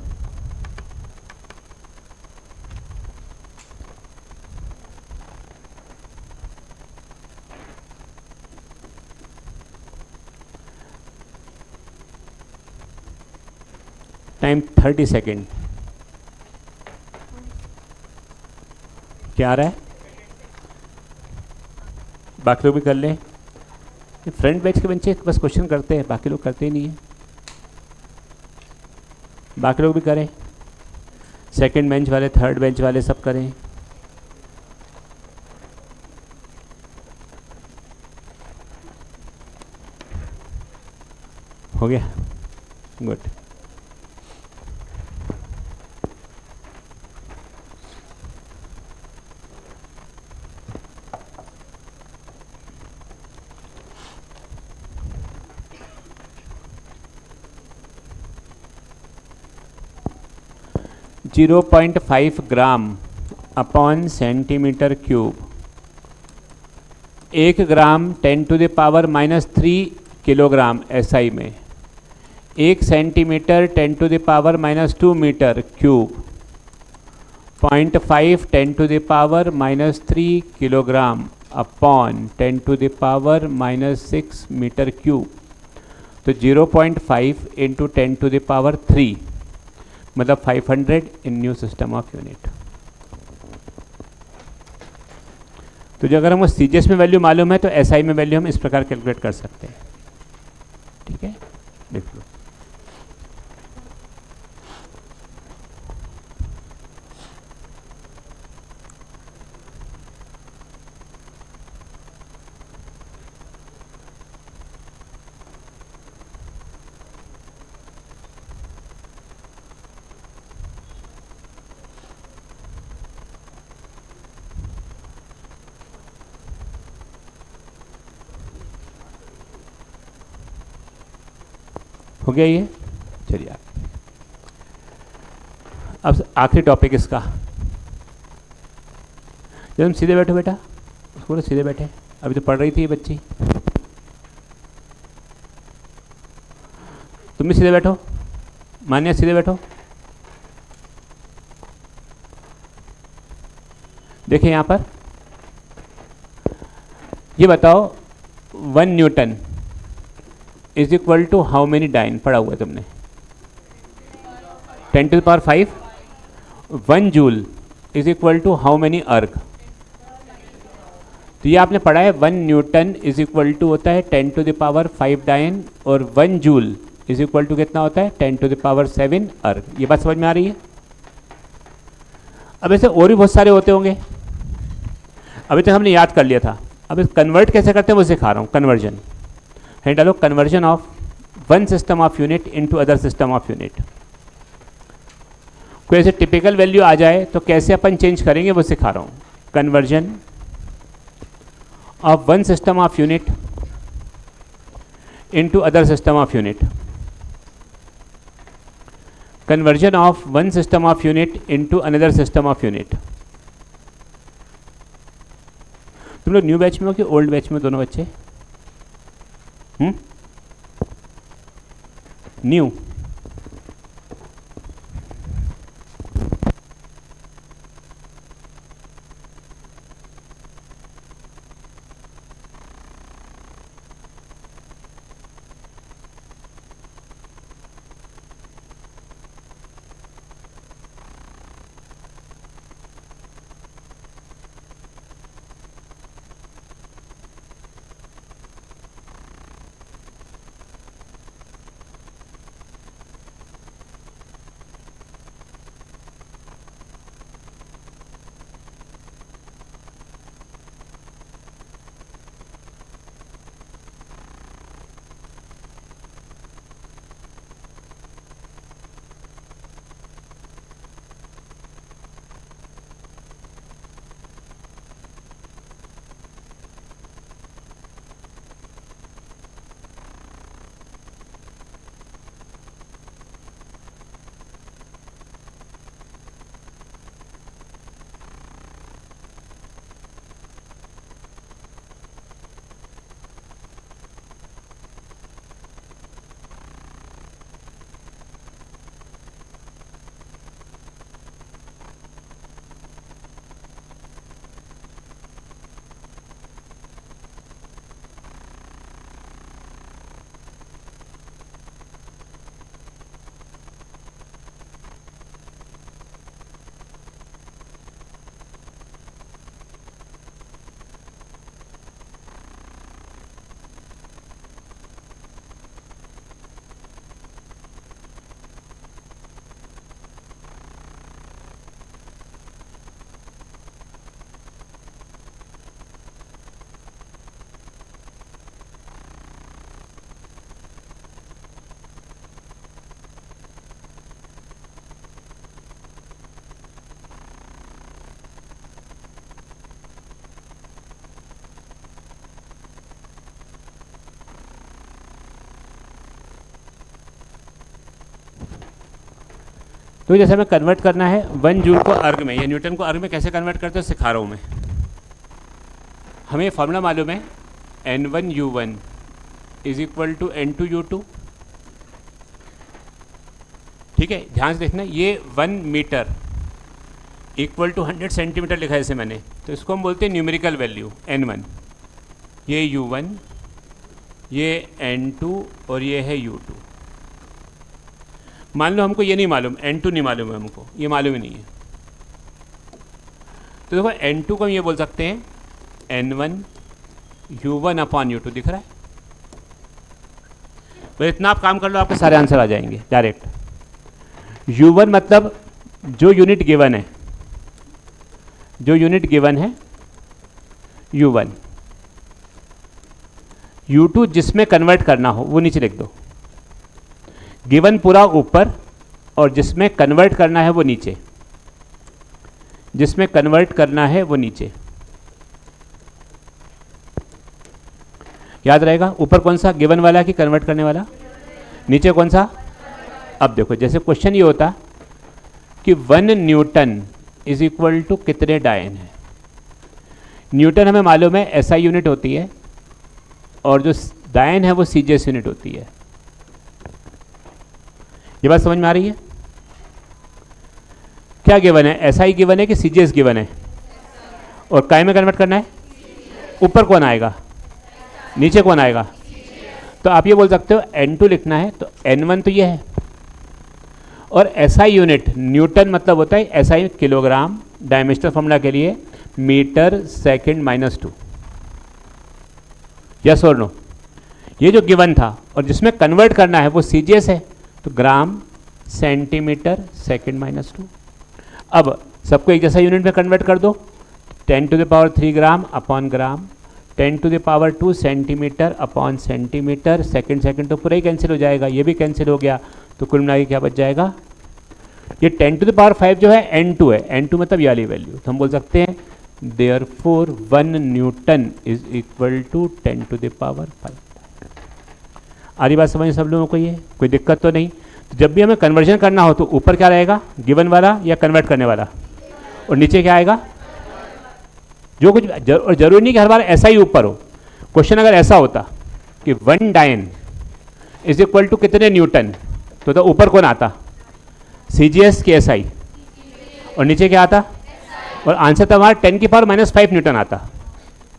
Time 30 second. क्या आ रहा है, बाकी लोग भी कर ले। फ्रंट बेंच के बच्चे बस क्वेश्चन करते हैं, बाकी लोग करते ही नहीं है। बाकी लोग भी करें, सेकंड बेंच वाले, थर्ड बेंच वाले सब करें। हो गया, good. 0.5 gram upon centimetre cube, 1 gram 10⁻³ kilogram SI में, 1 centimetre 10⁻² metre cube, 0.5 10⁻³ kilogram upon 10⁻⁻6 metre cube. तो 0.5 इंटू 10⁻³ मतलब 500 in new system of unit. तो जो अगर हमको सीजीएस में वैल्यू मालूम है तो एसआई में वैल्यू हम इस प्रकार कैलकुलेट कर सकते हैं। ठीक है, देख लो। हो गया ये, चलिए अब आखिरी टॉपिक इसका। जब हम सीधे बैठो बेटा, उसको बोलो सीधे बैठे, अभी तो पढ़ रही थी ये बच्ची। तुम भी सीधे बैठो, मान्या सीधे बैठो। देखिए यहाँ पर ये बताओ 1 newton is equal to how many dyne, पढ़ा हुआ है तुमने? 10⁵। 1 joule is equal to how many erg? तो ये आपने पढ़ा है 1 न्यूटन इज इक्वल टू होता है 10⁵ डाइन और 1 जूल इज इक्वल टू कितना होता है 10⁷ अर्ग। ये बात समझ में आ रही है? अब ऐसे और भी बहुत सारे होते होंगे, अभी तक हमने याद कर लिया था। अब इस कन्वर्ट कैसे करते हैं वो सिखा रहा हूँ। कन्वर्जन है, डालो conversion of one system of unit into other system of unit. कोई ऐसे टिपिकल वैल्यू आ जाए तो कैसे अपन चेंज करेंगे वो सिखा रहा हूँ। Conversion of one system of unit into other system of unit. Conversion of one system of unit into another system of unit. तुम लोग न्यू बैच में हो कि ओल्ड बैच में दोनों बच्चे? न्यू। तो जैसे हमें कन्वर्ट करना है 1 जूल को अर्ग में या न्यूटन को अर्ग में कैसे कन्वर्ट करते हो सिखा रहा हूँ मैं। हमें फॉर्मूला मालूम है N1U1 is equal to N2U2। ठीक है, ध्यान से देखना, ये 1 मीटर इक्वल टू 100 सेंटीमीटर लिखा है इसे मैंने, तो इसको हम बोलते हैं न्यूमेरिकल वैल्यू N1, ये U1, ये N2 और ये है U2। मान लो हमको ये नहीं मालूम, N2 नहीं मालूम है हमको, ये मालूम ही नहीं है, तो देखो N2 को हम ये बोल सकते हैं N1 U1 अपॉन U2, दिख रहा है। तो इतना आप काम कर लो, आपके सारे आंसर आ जाएंगे डायरेक्ट। U1 मतलब जो यूनिट गिवन है, जो यूनिट गिवन है U1, U2 जिसमें कन्वर्ट करना हो वो नीचे लिख दो, गिवन पूरा ऊपर और जिसमें कन्वर्ट करना है वो नीचे, जिसमें कन्वर्ट करना है वो नीचे। याद रहेगा, ऊपर कौन सा, गिवन वाला कि कन्वर्ट करने वाला, नीचे कौन सा। अब देखो जैसे क्वेश्चन ये होता कि 1 न्यूटन इज इक्वल टू कितने डायन है। न्यूटन हमें मालूम है एसआई यूनिट होती है और जो डायन है वो सीजीएस यूनिट होती है। ये बात समझ में आ रही है? क्या गिवन है, एसआई गिवन है कि सीजीएस गिवन है, और काय में कन्वर्ट करना है। ऊपर कौन आएगा, नीचे कौन आएगा। तो आप ये बोल सकते हो N2 लिखना है तो N1 तो ये है, और एसआई यूनिट न्यूटन मतलब होता है एसआई किलोग्राम, डायमेंशनल फॉर्मूला के लिए मीटर सेकंड माइनस 2। यस और नो। ये जो गिवन था और जिसमें कन्वर्ट करना है वो सीजीएस है, तो ग्राम सेंटीमीटर सेकंड माइनस 2। अब सबको एक जैसा यूनिट में कन्वर्ट कर दो, 10⁻³ ग्राम upon gram, 10⁻² centimetre upon centimetre, second तो पूरा ही कैंसिल हो जाएगा, ये भी कैंसिल हो गया, तो कुल मिला के क्या बच जाएगा। ये 10⁵ जो है N2 है, N2 मतलब ये वाली वैल्यू, तो हम बोल सकते हैं therefore 1 newton is equal to 10⁵। आ रही बात समझ सब लोगों को, ये कोई दिक्कत तो नहीं। तो जब भी हमें कन्वर्जन करना हो तो ऊपर क्या रहेगा, गिवन वाला या कन्वर्ट करने वाला, और नीचे क्या आएगा जो कुछ। और जरूरी नहीं कि हर बार ऐसा ही ऊपर हो। क्वेश्चन अगर ऐसा होता कि 1 डायन इज इक्वल टू कितने न्यूटन, तो ऊपर कौन आता, सीजीएस के एसआई, और नीचे क्या आता, और आंसर तुम्हारा 10⁻⁵ न्यूटन आता।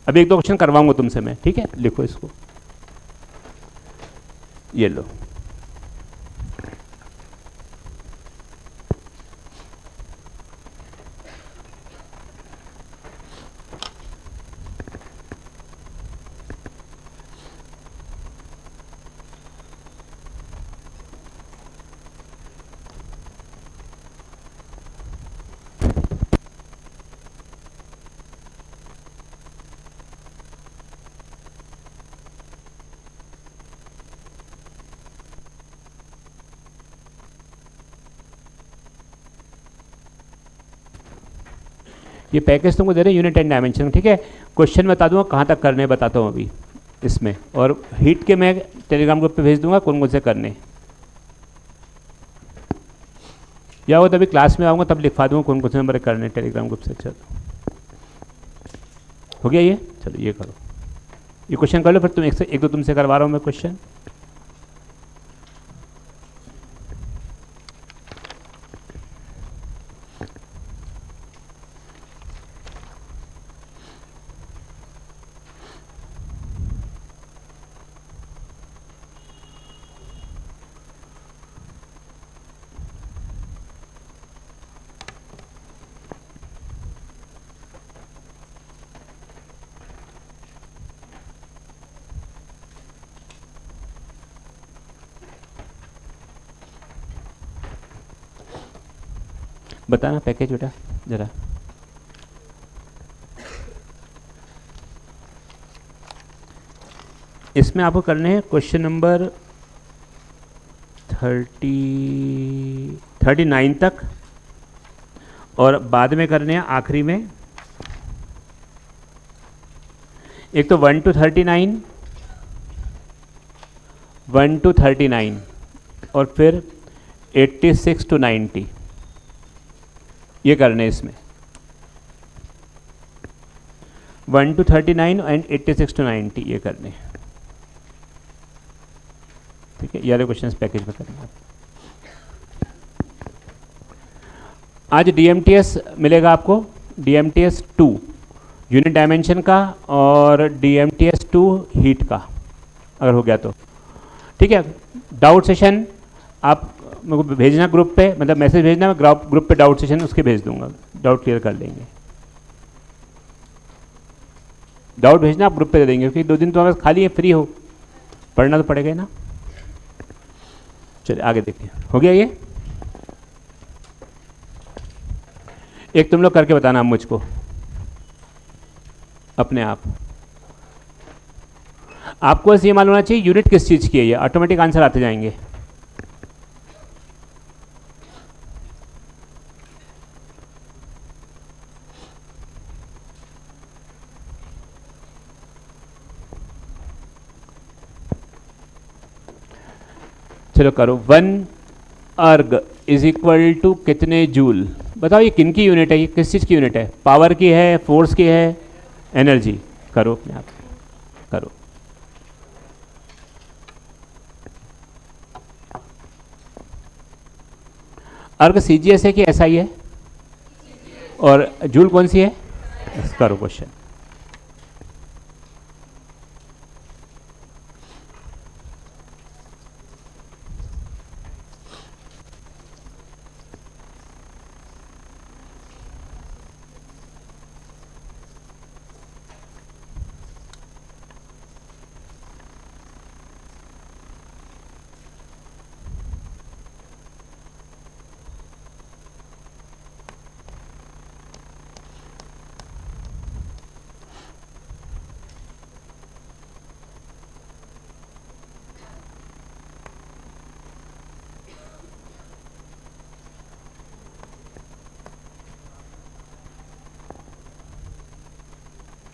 अभी 1-2 क्वेश्चन करवाऊंगा तुमसे मैं, ठीक है, लिखो इसको, ये लो। ये पैकेज तुमको दे रहे हैं यूनिट एंड डायमेंशन, ठीक है। क्वेश्चन बता दूंगा कहाँ तक करने, बताता हूँ अभी इसमें, और हीट के मैं टेलीग्राम ग्रुप पे भेज दूंगा कौन कौन से करने, या वो तभी क्लास में आऊँगा तब लिखवा दूंगा कौन कौन से नंबर करने टेलीग्राम ग्रुप से। चलो हो गया ये, चलो ये करो, ये क्वेश्चन कर लो, फिर तुम एक दो तुमसे करवा रहा हूँ मैं क्वेश्चन। बताना पैकेज बेटा जरा। इसमें आपको करने हैं क्वेश्चन नंबर 39 तक, और बाद में करने हैं आखिरी में एक तो 1 to 39, 1 to 39 और फिर 86 to 90। ये करने इसमें 1 to 39 एंड 86 to 90 ये करने, ठीक है। ये वाले क्वेश्चन पैकेज में करना। आज DMTS मिलेगा आपको, DMTS 2 यूनिट डायमेंशन का और DMTS 2 हीट का, अगर हो गया तो ठीक है। डाउट सेशन आप मेरे को भेजना ग्रुप पे, मतलब मैसेज भेजना, मैं ग्रुप पे डाउट सेशन उसके भेज दूंगा, डाउट क्लियर कर लेंगे। डाउट भेजना आप ग्रुप पे दे देंगे, क्योंकि 2 दिन तो अगर खाली है, फ्री हो, पढ़ना तो पड़ेगा ना। चलिए आगे देखिए, हो गया ये। एक तुम लोग करके बताना मुझको अपने आप। आपको बस ये मालूम होना चाहिए यूनिट किस चीज़ की है, ये ऑटोमेटिक आंसर आते जाएंगे। चलो करो। 1 अर्ग इज इक्वल टू कितने जूल? बताओ ये किन की यूनिट है, ये किस चीज़ की यूनिट है? पावर की है, फोर्स की है, एनर्जी? करो अपने आप, करो। अर्ग CGS है कि SI है? और जूल कौन सी है? करो क्वेश्चन।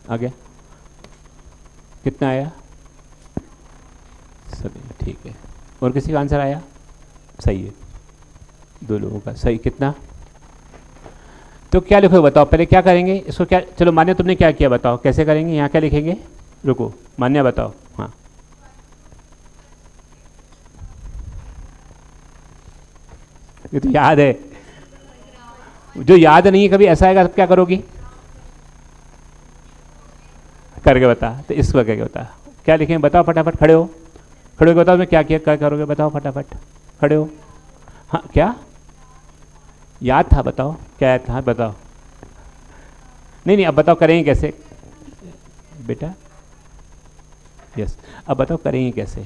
आ गया? कितना आया? सभी ठीक है। और किसी का आंसर आया? सही है, 2 लोगों का सही। कितना? तो क्या लिखोगे बताओ, पहले क्या करेंगे इसको? क्या, चलो मान्या तुमने क्या किया बताओ, कैसे करेंगे? यहाँ क्या लिखेंगे? रुको, मान्या बताओ। हाँ, ये तो याद है, जो याद नहीं है कभी ऐसा आएगा, क्या करोगी? करके बता। तो इसको करके बता, क्या लिखेंगे बताओ फटाफट। खड़े हो, खड़े हो बताओ मैं क्या किया, क्या करोगे बताओ फटाफट। खड़े हो। हाँ, क्या याद था बताओ, क्या याद था बताओ। नहीं नहीं, अब बताओ करेंगे कैसे बेटा? यस, अब बताओ करेंगे कैसे,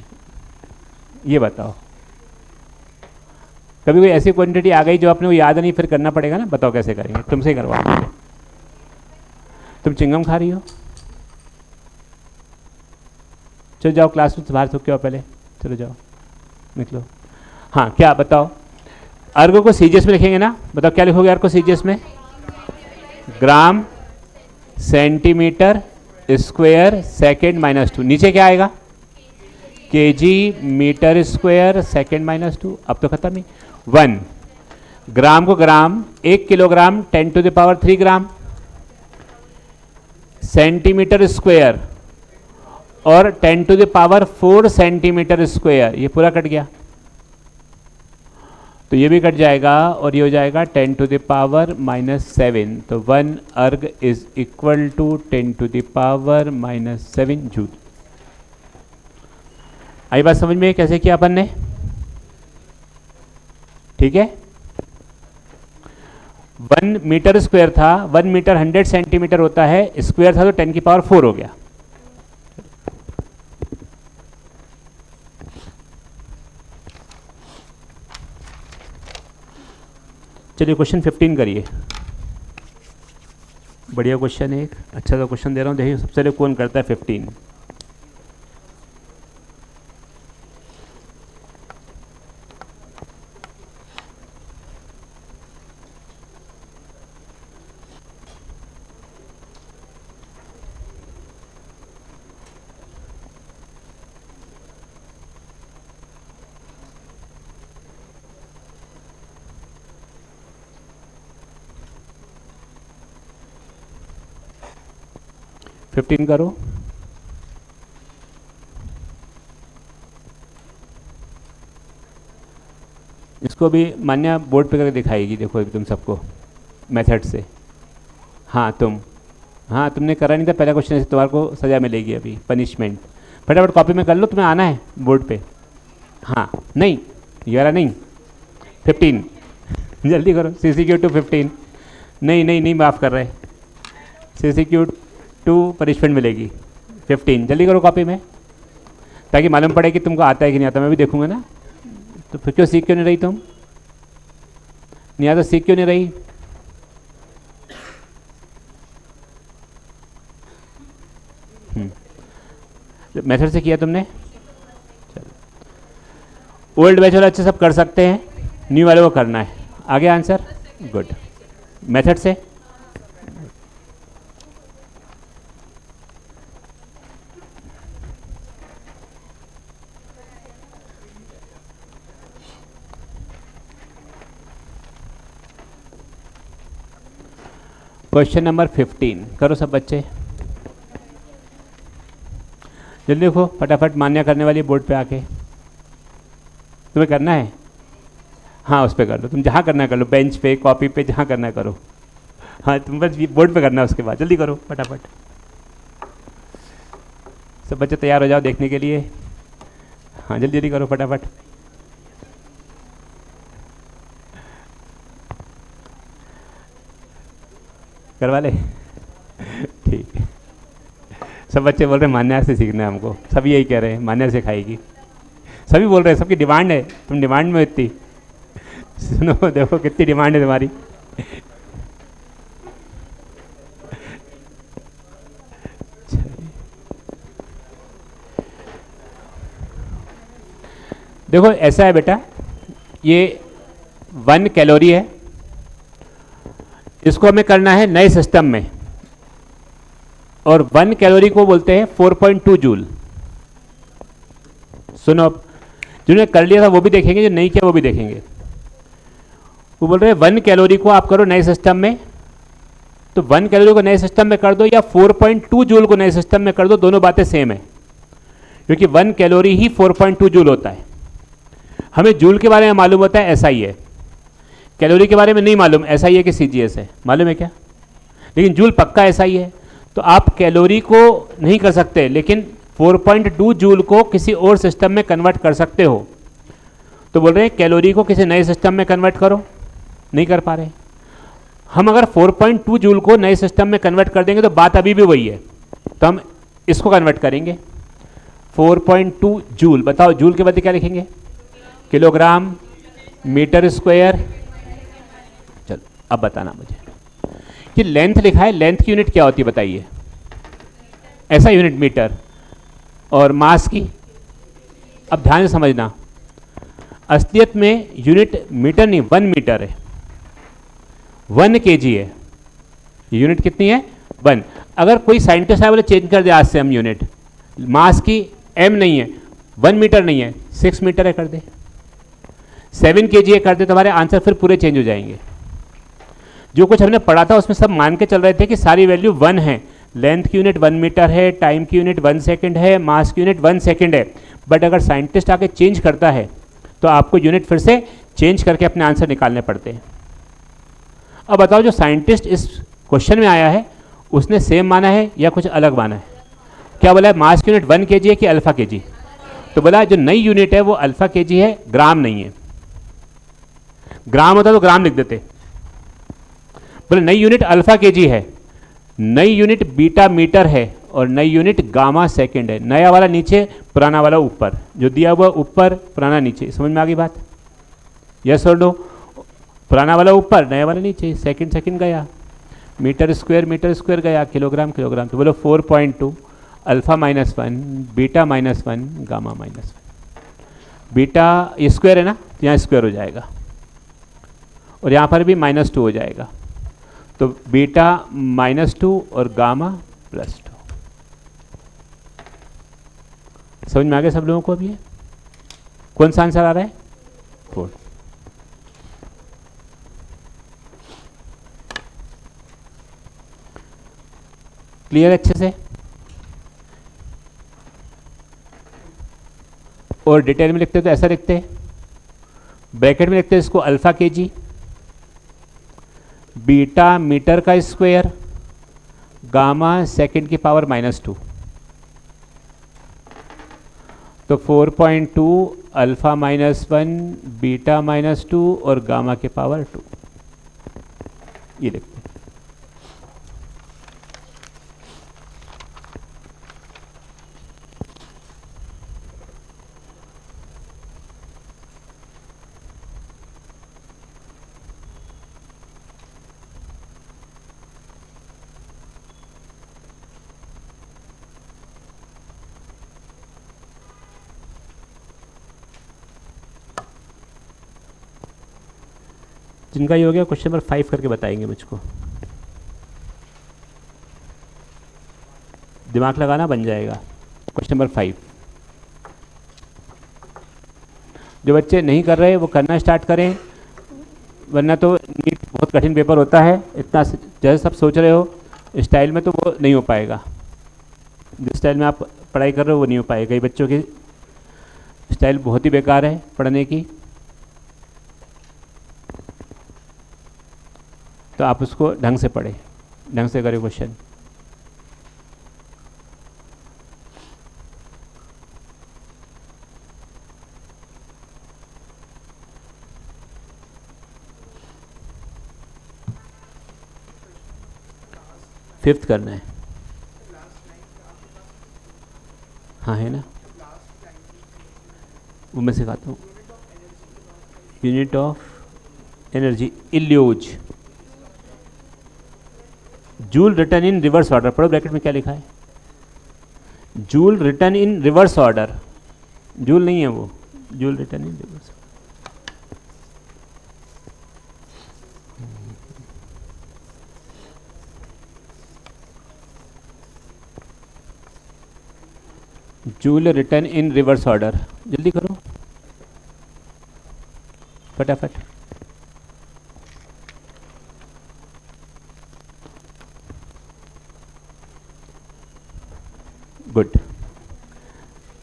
ये बताओ। कभी कोई ऐसी क्वांटिटी आ गई जो अपने को याद नहीं, फिर करना पड़ेगा ना, बताओ कैसे करेंगे, तुमसे करवा। तुम चिंगम खा रही हो? चलो जाओ क्लास में, बाहर थूक के आओ पहले, चलो जाओ निकलो। हाँ क्या बताओ, अर्ग को सीजीएस में लिखेंगे ना, बताओ क्या लिखोगे अर्ग को सीजीएस में? Gram centimetre square second -2। नीचे क्या आएगा? KG metre square second -2। अब तो खत्म ही। 1 ग्राम को gram, 1 kilogram 10⁻³ gram, centimetre square और 10⁻⁴ सेंटीमीटर स्क्वायर, ये पूरा कट गया। तो ये भी कट जाएगा और ये हो जाएगा 10⁻⁻7। तो 1 अर्ग इज इक्वल टू 10⁻⁻7 जूल। आई बात समझ में कैसे किया अपन ने? ठीक है। 1 मीटर स्क्वायर था, 1 मीटर 100 सेंटीमीटर होता है, स्क्वायर था तो 10⁻⁴ हो गया। चलिए क्वेश्चन 15 करिए। बढ़िया क्वेश्चन है, एक अच्छा सा क्वेश्चन दे रहा हूँ, देखिए सबसे पहले कौन करता है 15। 15 करो। इसको भी मान्या बोर्ड पे करके दिखाएगी, देखो तुम सबको मेथड से। हाँ तुमने करा नहीं था पहला क्वेश्चन, ऐसे तुम्हारे को सज़ा मिलेगी अभी, पनिशमेंट। फटाफट कॉपी में कर लो, तुम्हें आना है बोर्ड पे। हाँ नहीं 11 नहीं 15 जल्दी करो। CCQ 2 15 नहीं माफ़ कर रहे, CCQ 2 पनिशमेंट मिलेगी 15। जल्दी करो कॉपी में, ताकि मालूम पड़े कि तुमको आता है कि नहीं आता। मैं भी देखूंगा ना, तो फिर क्यों सीख क्यों नहीं रही तुम? नहीं आता सीख क्यों नहीं रही? मेथड से किया तुमने? चलो, ओल्ड बैच वाले अच्छे सब कर सकते हैं, न्यू वाले को करना है। आगे आंसर गुड। मेथड से क्वेश्चन नंबर 15 करो सब बच्चे, जल्दी देखो फटाफट। मान्य करने वाली बोर्ड पे आके तुम्हें करना है। हाँ उस पर कर लो, तुम जहाँ करना है कर लो, बेंच पे कॉपी पे जहाँ करना है करो। हाँ तुम बस बोर्ड पे करना है, उसके बाद जल्दी करो फटाफट। सब बच्चे तैयार हो जाओ देखने के लिए। हाँ जल्दी जल्दी करो फटाफट। करवा ले ठीक है। सब बच्चे बोल रहे हैं मान्या से सीखना है हमको, सभी यही कह रहे हैं मान्या सिखाएगी। सभी बोल रहे हैं, सबकी डिमांड है। तुम डिमांड में इतनी सुनो, देखो कितनी डिमांड है तुम्हारी। देखो ऐसा है बेटा, ये 1 कैलोरी है, इसको हमें करना है नए सिस्टम में, और 1 कैलोरी को बोलते हैं 4.2 जूल। सुनो, अब जिन्होंने कर लिया था वो भी देखेंगे, जो नहीं किया वो भी देखेंगे। वो बोल रहे हैं 1 कैलोरी को आप करो नए सिस्टम में, तो 1 कैलोरी को नए सिस्टम में कर दो या 4.2 जूल को नए सिस्टम में कर दो, दोनों बातें सेम है, क्योंकि 1 कैलोरी ही 4.2 जूल होता है। हमें जूल के बारे में मालूम होता है SI है, कैलोरी के बारे में नहीं मालूम SI है कि CGS है, मालूम है क्या? लेकिन जूल पक्का SI है। तो आप कैलोरी को नहीं कर सकते, लेकिन 4.2 जूल को किसी और सिस्टम में कन्वर्ट कर सकते हो। तो बोल रहे हैं कैलोरी को किसी नए सिस्टम में कन्वर्ट करो, नहीं कर पा रहे। हम अगर 4.2 जूल को नए सिस्टम में कन्वर्ट कर देंगे तो बात अभी भी वही है, तो हम इसको कन्वर्ट करेंगे 4.2 जूल। बताओ जूल के बदले क्या लिखेंगे? Kilogram metre square. चलो अब बताना मुझे, ये लेंथ लिखा है, लेंथ की यूनिट क्या होती है बताइए? ऐसा यूनिट मीटर, और मास की? अब ध्यान से समझना, असलियत में यूनिट मीटर नहीं 1 मीटर है, 1 kg है। यूनिट कितनी है? 1। अगर कोई साइंटिस्ट है बोले चेंज कर दे आज से हम यूनिट, मास की m नहीं है, 1 मीटर नहीं है, 6 मीटर है कर दे, 7 kg है कर दे, तुम्हारे आंसर फिर पूरे चेंज हो जाएंगे। जो कुछ हमने पढ़ा था उसमें सब मान के चल रहे थे कि सारी वैल्यू 1 है। लेंथ की यूनिट 1 मीटर है, टाइम की यूनिट 1 सेकंड है, मास की यूनिट 1 सेकंड है। बट अगर साइंटिस्ट आके चेंज करता है तो आपको यूनिट फिर से चेंज करके अपने आंसर निकालने पड़ते हैं। अब बताओ जो साइंटिस्ट इस क्वेश्चन में आया है उसने सेम माना है या कुछ अलग माना है? क्या बोला है? मास की यूनिट 1 kg है कि अल्फा kg? तो बोला जो नई यूनिट है वो अल्फा kg है, ग्राम नहीं है। ग्राम होता तो ग्राम लिख देते। बोले नई यूनिट अल्फा kg है, नई यूनिट बीटा मीटर है, और नई यूनिट गामा सेकंड है। नया वाला नीचे, पुराना वाला ऊपर, जो दिया हुआ ऊपर, पुराना नीचे। समझ में आ गई बात? यस और नो? पुराना वाला ऊपर, नया वाला नीचे, सेकंड सेकंड गया, मीटर स्क्वायर गया, किलोग्राम किलोग्राम। तो बोलो 4.2 alpha -1 beta -1 gamma -1। Beta square है ना, यहाँ स्क्वायर हो जाएगा, और यहाँ पर भी -2 हो जाएगा। तो बीटा -2 और गामा +2। समझ में आ गया सब लोगों को? अभी ये कौन सा आंसर आ रहा है? 4। क्लियर अच्छे से? और डिटेल में लिखते तो ऐसा लिखते हैं, ब्रैकेट में लिखते हैं इसको अल्फा केजी, बीटा मीटर का स्क्वायर, गामा सेकंड की पावर -2। तो 4.2 अल्फा -1 बीटा -2 और गामा के पावर 2, ये लिखते हैं। जिनका ये हो गया क्वेश्चन नंबर 5 करके बताएंगे मुझको, दिमाग लगाना बन जाएगा। क्वेश्चन नंबर 5 जो बच्चे नहीं कर रहे वो करना स्टार्ट करें, वरना तो नीट बहुत कठिन पेपर होता है। इतना जैसे सब सोच रहे हो स्टाइल में तो वो नहीं हो पाएगा, जिस स्टाइल में आप पढ़ाई कर रहे हो वो नहीं हो पाएगा। कई बच्चों की स्टाइल बहुत ही बेकार है पढ़ने की, तो आप उसको ढंग से पढ़ें, ढंग से करें क्वेश्चन। फिफ्थ करना है, हाँ है ना, वो मैं सिखाता हूँ। यूनिट ऑफ एनर्जी इल्यूज, joule return in reverse order. पढ़ो ब्रैकेट में क्या लिखा है, joule return in reverse order. Joule नहीं है वो, joule return in reverse. Joule return in reverse order, जल्दी करो फटाफट। गुड,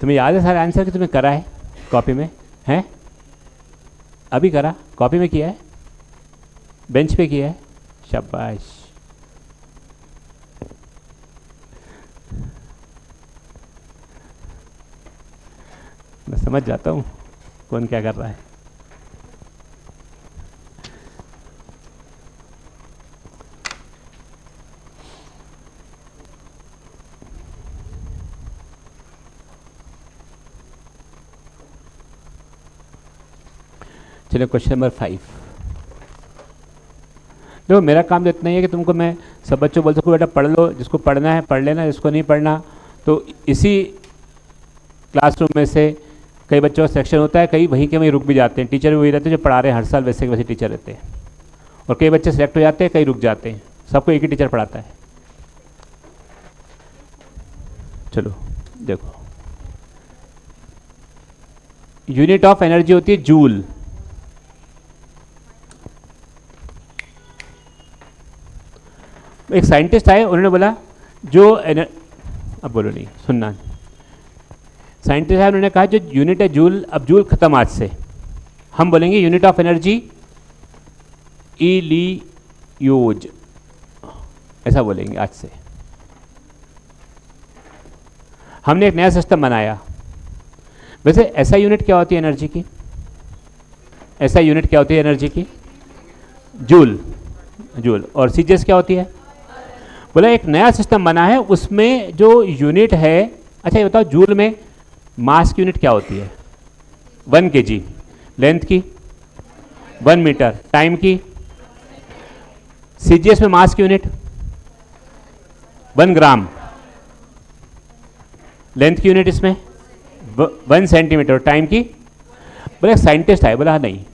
तुम्हें याद है सारे आंसर कि तुम्हें करा है कॉपी में? हैं अभी करा, कॉपी में किया है, बेंच पे किया है, शाबाश। मैं समझ जाता हूँ कौन क्या कर रहा है। चलो क्वेश्चन नंबर 5। देखो मेरा काम तो इतना ही है कि तुमको मैं सब बच्चों बोल सकूँ बेटा पढ़ लो, जिसको पढ़ना है पढ़ लेना, जिसको नहीं पढ़ना तो इसी क्लासरूम में से कई बच्चों का सेक्शन होता है, कई वहीं के वहीं रुक भी जाते हैं। टीचर भी वही रहते हैं जो पढ़ा रहे हैं हर साल, वैसे के वैसे टीचर रहते हैं। और कई बच्चे सेलेक्ट हो जाते हैं, कई रुक जाते हैं, सबको एक ही टीचर पढ़ाता है। चलो देखो, यूनिट ऑफ एनर्जी होती है जूल। एक साइंटिस्ट आए, उन्होंने बोला जो अब बोलो नहीं सुनना, साइंटिस्ट है उन्होंने कहा जो यूनिट है जूल, अब जूल खत्म आज से, हम बोलेंगे यूनिट ऑफ एनर्जी इलियोज, ऐसा बोलेंगे आज से। हमने एक नया सिस्टम बनाया। वैसे ऐसा यूनिट क्या होती है एनर्जी की? ऐसा यूनिट क्या होती है एनर्जी की? Joule, joule. और सीजीएस क्या होती है? बोला एक नया सिस्टम बना है, उसमें जो यूनिट है, अच्छा ये बताओ जूल में मास की यूनिट क्या होती है? 1 kg, लेंथ की 1 मीटर, टाइम की। सीजीएस में मास की यूनिट 1 ग्राम, लेंथ की यूनिट इसमें 1 सेंटीमीटर, टाइम की। बोले एक साइंटिस्ट आए, बोला नहीं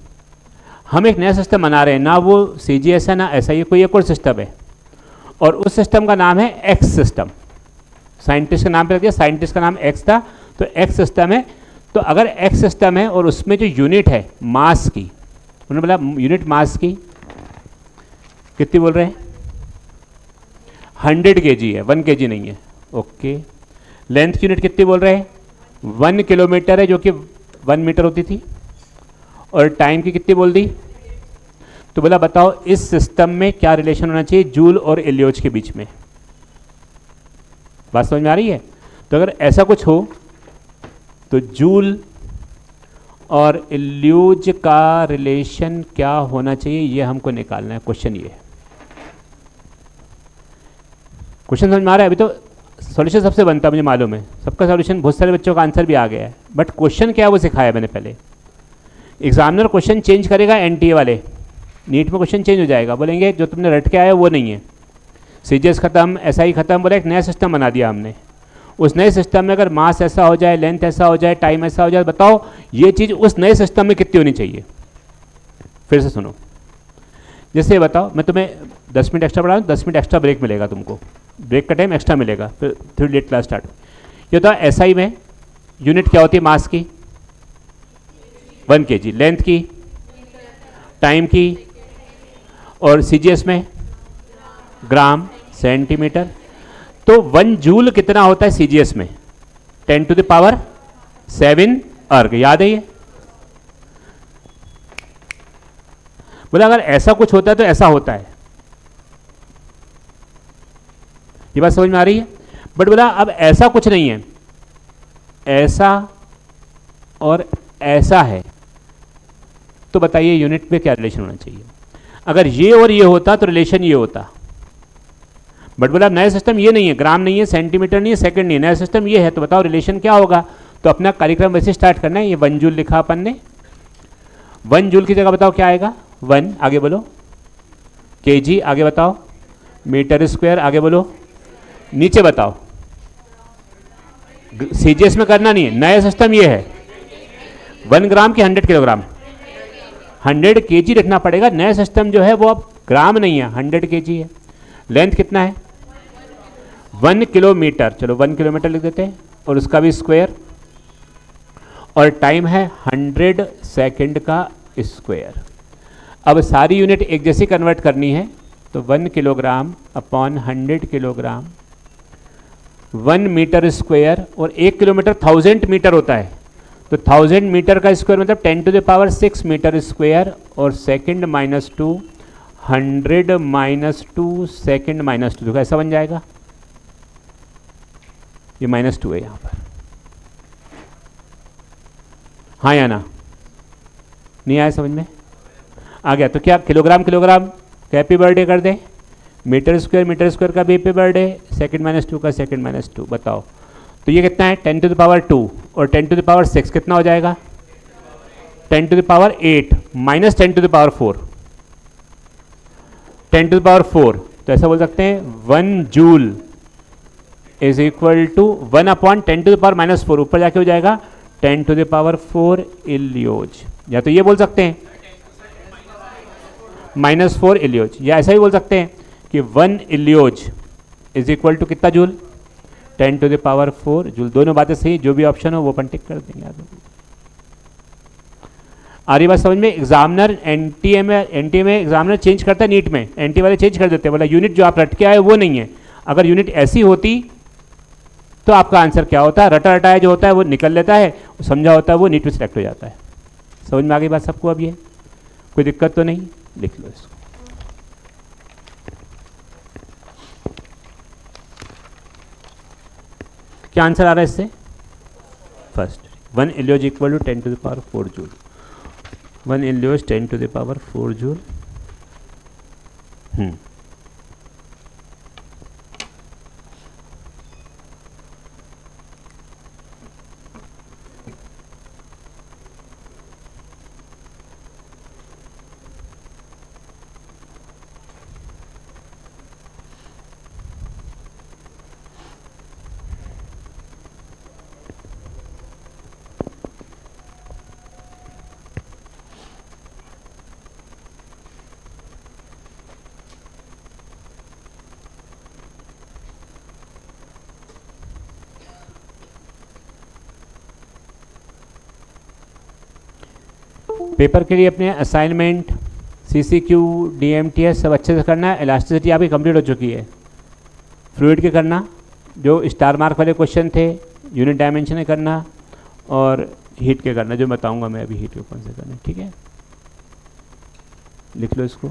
हम एक नया सिस्टम बना रहे हैं, ना वो सीजीएस है ना ऐसा ही कोई एक और सिस्टम है, और उस सिस्टम का नाम है एक्स सिस्टम। साइंटिस्ट का नाम पे रख दिया, साइंटिस्ट का नाम एक्स था तो एक्स सिस्टम है। तो अगर एक्स सिस्टम है और उसमें जो यूनिट है मास की, उन्होंने बोला यूनिट मास की कितनी बोल रहे हैं? 100 kg है, 1 kg नहीं है। ओके, लेंथ की यूनिट कितनी बोल रहे हैं? 1 किलोमीटर है, जो कि 1 मीटर होती थी और टाइम की कितनी बोल दी। तो बोला बताओ इस सिस्टम में क्या रिलेशन होना चाहिए जूल और इलियोज के बीच में। बात समझ में आ रही है। तो अगर ऐसा कुछ हो तो जूल और इल्यूज का रिलेशन क्या होना चाहिए ये हमको निकालना है। क्वेश्चन ये है। क्वेश्चन समझ में आ रहा है। अभी तो सॉल्यूशन सबसे बनता है, मुझे मालूम है सबका सॉल्यूशन, बहुत सारे बच्चों का आंसर भी आ गया है, बट क्वेश्चन क्या है वो सिखाया मैंने पहले। एग्जामिनर क्वेश्चन चेंज करेगा, एनटीए वाले नीट में क्वेश्चन चेंज हो जाएगा, बोलेंगे जो तुमने रट के आया वो नहीं है, सीजीएस खत्म, एसआई खत्म, बोला एक नया सिस्टम बना दिया हमने। उस नए सिस्टम में अगर मास ऐसा हो जाए, लेंथ ऐसा हो जाए, टाइम ऐसा हो जाए, बताओ ये चीज़ उस नए सिस्टम में कितनी होनी चाहिए। फिर से सुनो, जैसे बताओ मैं तुम्हें 10 मिनट एक्स्ट्रा पढ़ा दूँ, 10 मिनट एक्स्ट्रा ब्रेक मिलेगा तुमको, ब्रेक का टाइम एक्स्ट्रा मिलेगा, फिर थोड़ी लेट क्लास स्टार्ट। ये तो एसआई में यूनिट क्या होती है मास की, 1 kg, लेंथ की, टाइम की, और सीजीएस में ग्राम, सेंटीमीटर। तो 1 जूल कितना होता है सीजीएस में, 10⁷ अर्ग, याद है ये। बोला अगर ऐसा कुछ होता है तो ऐसा होता है, ये बात समझ में आ रही है। बट बोला अब ऐसा कुछ नहीं है, ऐसा और ऐसा है, तो बताइए यूनिट में क्या रिलेशन होना चाहिए। अगर ये और ये होता तो रिलेशन ये होता। बट बोला नया सिस्टम ये नहीं है, ग्राम नहीं है, सेंटीमीटर नहीं है, सेकंड नहीं है, नया सिस्टम ये है, तो बताओ रिलेशन क्या होगा। तो अपना कार्यक्रम वैसे स्टार्ट करना है। ये 1 जूल लिखा अपन ने, 1 जूल की जगह बताओ क्या आएगा, 1, आगे बोलो, केजी, आगे बताओ, मीटर स्क्वायर, आगे बोलो, नीचे बताओ। सीजीएस में करना नहीं है, नया सिस्टम ये है, 1 ग्राम की 100 किलोग्राम, 100 केजी रखना पड़ेगा। नया सिस्टम जो है वो अब ग्राम नहीं है, 100 केजी है। लेंथ कितना है, 1 किलोमीटर, चलो 1 किलोमीटर लिख देते हैं, और उसका भी स्क्वायर, और टाइम है 100 सेकंड का स्क्वायर। अब सारी यूनिट एक जैसी कन्वर्ट करनी है, तो 1 kilogram upon 100 kilogram, 1 metre square, और 1 किलोमीटर 1000 मीटर होता है, तो 1000 मीटर का स्क्वायर मतलब 10⁻6 मीटर स्क्वायर, और सेकंड -2, 100 -2 सेकंड -2, देखो ऐसा बन जाएगा। ये -2 है यहाँ पर, हाँ या ना, नहीं आया समझ में, आ गया। तो क्या किलोग्राम किलोग्राम हैप्पी बर्थडे कर दे, मीटर स्क्वायर का भी हैप्पी बर्थडे, सेकंड -2 का सेकंड -2, बताओ। तो ये कितना है 10⁻2 और 10⁻6 कितना हो जाएगा, 10⁸ माइनस 10⁴, 10⁴। तो ऐसा बोल सकते हैं 1 joule is equal to 1 upon 10⁻⁻4, ऊपर जाके हो जाएगा 10⁴ इलियोज, या तो ये बोल सकते हैं -4 इलियोज, या ऐसा ही बोल सकते हैं कि 1 इलियोज इज इक्वल टू कितना जूल, 10⁴ जूल। दोनों बातें सही, जो भी ऑप्शन हो वो अपन टिक कर देंगे। आ रही बात समझ में। एग्जामिनर एनटीए में एग्जामिनर चेंज करता है, नीट में एनटीए वाले चेंज कर देते हैं, बोला यूनिट जो आप रट के आए वो नहीं है। अगर यूनिट ऐसी होती तो आपका आंसर क्या होता है, रटा रटाया जो होता है वो निकल लेता है, समझा होता है वो नीट में सिलेक्ट हो जाता है। समझ में आ गई बात सबको। अब ये कोई दिक्कत तो नहीं, लिख लो इसको। क्या आंसर आ रहा है इससे, फर्स्ट 1 इलियोज इक्वल टू 10⁴ जूल, 1 इलियोज 10⁴ जूल। पेपर के लिए अपने असाइनमेंट, सीसीक्यू, डीएमटीएस सब अच्छे से करना है। इलास्टिसिटी आपकी कंप्लीट हो चुकी है। फ्लूइड के करना, जो स्टार मार्क वाले क्वेश्चन थे, यूनिट डायमेंशन करना, और हीट के करना, जो बताऊंगा मैं अभी हीट के कौन से करने, ठीक है, लिख लो इसको।